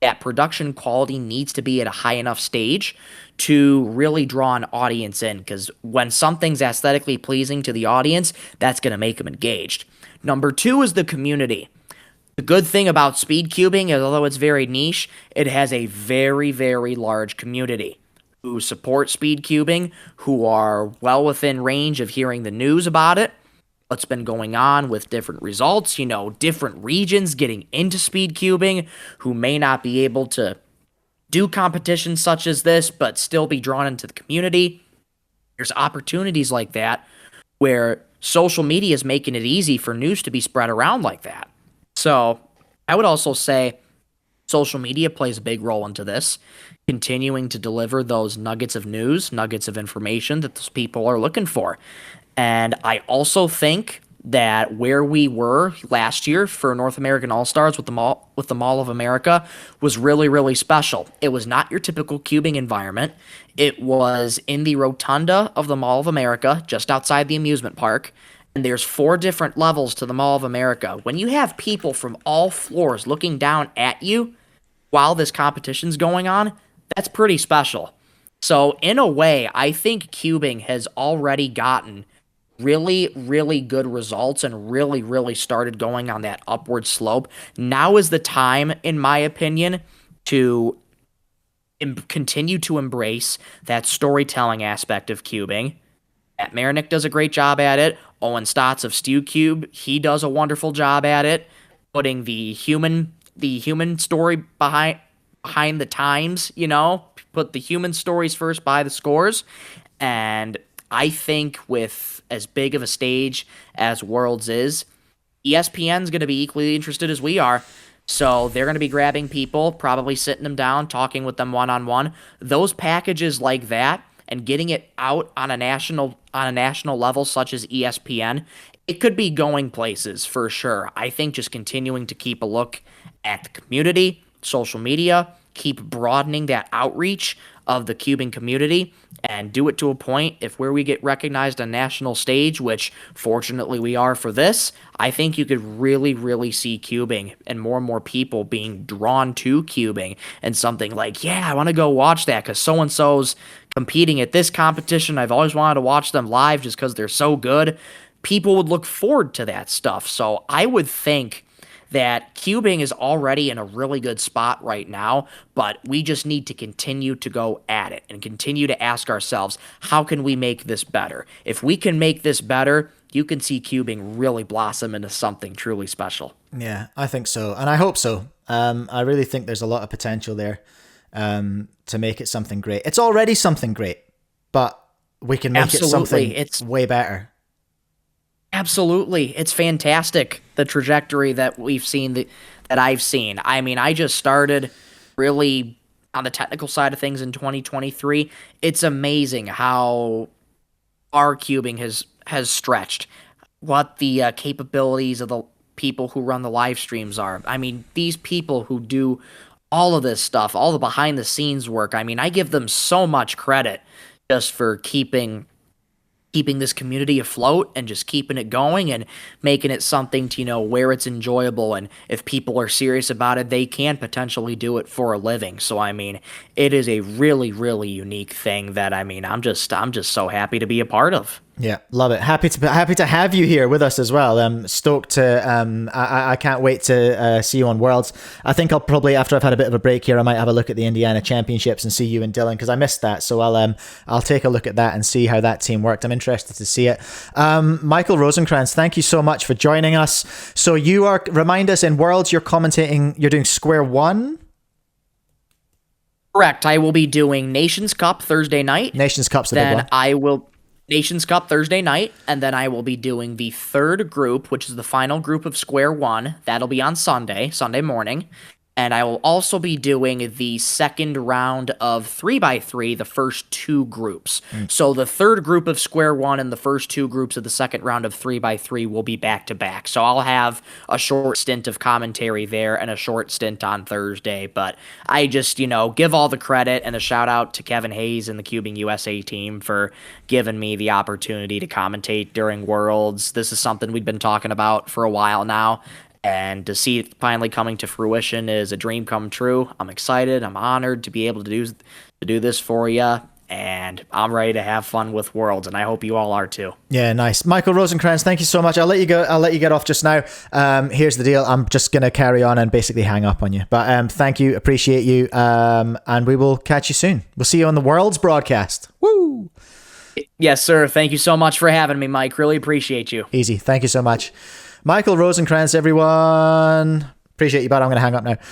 That production quality needs to be at a high enough stage to really draw an audience in, because when something's aesthetically pleasing to the audience, that's going to make them engaged. Number two is the community. The good thing about speedcubing is, although it's very niche, it has a very, very large community who support speedcubing, who are well within range of hearing the news about it, what's been going on with different results, different regions getting into speedcubing, who may not be able to do competitions such as this, but still be drawn into the community. There's opportunities like that where social media is making it easy for news to be spread around like that. So I would also say social media plays a big role into this, continuing to deliver those nuggets of news, nuggets of information that those people are looking for. And I also think that where we were last year for North American All-Stars with the Mall of America was really, really special. It was not your typical cubing environment. It was in the rotunda of the Mall of America, just outside the amusement park. And there's 4 different levels to the Mall of America. When you have people from all floors looking down at you while this competition's going on, that's pretty special. So in a way, I think cubing has already gotten really, really good results and really, really started going on that upward slope. Now is the time, in my opinion, to continue to embrace that storytelling aspect of cubing. Matt Marinick does a great job at it. Owen Stotts of StewCube, he does a wonderful job at it, putting the human story behind the times, put the human stories first by the scores. And I think with as big of a stage as Worlds is, ESPN's going to be equally interested as we are. So they're going to be grabbing people, probably sitting them down, talking with them one-on-one. Those packages like that, and getting it out on a national level such as ESPN, it could be going places for sure. I think just continuing to keep a look at the community, social media, keep broadening that outreach of the cubing community, and do it to a point if where we get recognized on national stage, which fortunately we are for this, I think you could really, really see cubing and more people being drawn to cubing and something like, yeah, I want to go watch that because so-and-so's competing at this competition. I've always wanted to watch them live just because they're so good. People would look forward to that stuff. So I would think that cubing is already in a really good spot right now, but we just need to continue to go at it and continue to ask ourselves, how can we make this better? If we can make this better, you can see cubing really blossom into something truly special. Yeah, I think so. And I hope so. I really think there's a lot of potential there to make it something great. It's already something great, but we can make it something way better. Absolutely. It's fantastic, the trajectory that we've seen, that I've seen. I mean, I just started really on the technical side of things in 2023. It's amazing how our cubing has stretched. what the capabilities of the people who run the live streams are. I mean, these people who do all of this stuff, all the behind the scenes work. I mean, I give them so much credit just for keeping this community afloat and just keeping it going and making it something to, where it's enjoyable. And if people are serious about it, they can potentially do it for a living. So, I mean, it is a really, really unique thing that, I mean, I'm just so happy to be a part of. Yeah, love it. Happy to have you here with us as well. Stoked to. I can't wait to see you on Worlds. I think I'll probably, after I've had a bit of a break here, I might have a look at the Indiana Championships and see you and Dylan, because I missed that. So I'll take a look at that and see how that team worked. I'm interested to see it. Michael Rosenkranz, thank you so much for joining us. So remind us, in Worlds you're commentating. You're doing Square One. Correct. I will be doing Nations Cup Thursday night. Nations Cup's the big one. Nations Cup Thursday night, and then I will be doing the third group, which is the final group of Square One. That'll be on Sunday morning. And I will also be doing the second round of 3x3, the first two groups. So the third group of Square One and the first two groups of the second round of 3x3 will be back-to-back. So I'll have a short stint of commentary there and a short stint on Thursday. But I just, give all the credit and a shout-out to Kevin Hayes and the Cubing USA team for giving me the opportunity to commentate during Worlds. This is something we've been talking about for a while now. And to see it finally coming to fruition is a dream come true. I'm excited. I'm honored to be able to do this for you. And I'm ready to have fun with Worlds, and I hope you all are too. Yeah, nice. Michael Rosenkranz, thank you so much. I'll let you go. I'll let you get off just now. Here's the deal. I'm just going to carry on and basically hang up on you. But thank you. Appreciate you. And we will catch you soon. We'll see you on the Worlds broadcast. Woo! Yes, sir. Thank you so much for having me, Mike. Really appreciate you. Easy. Thank you so much. Michael Rosenkranz, everyone. Appreciate you, but I'm going to hang up now.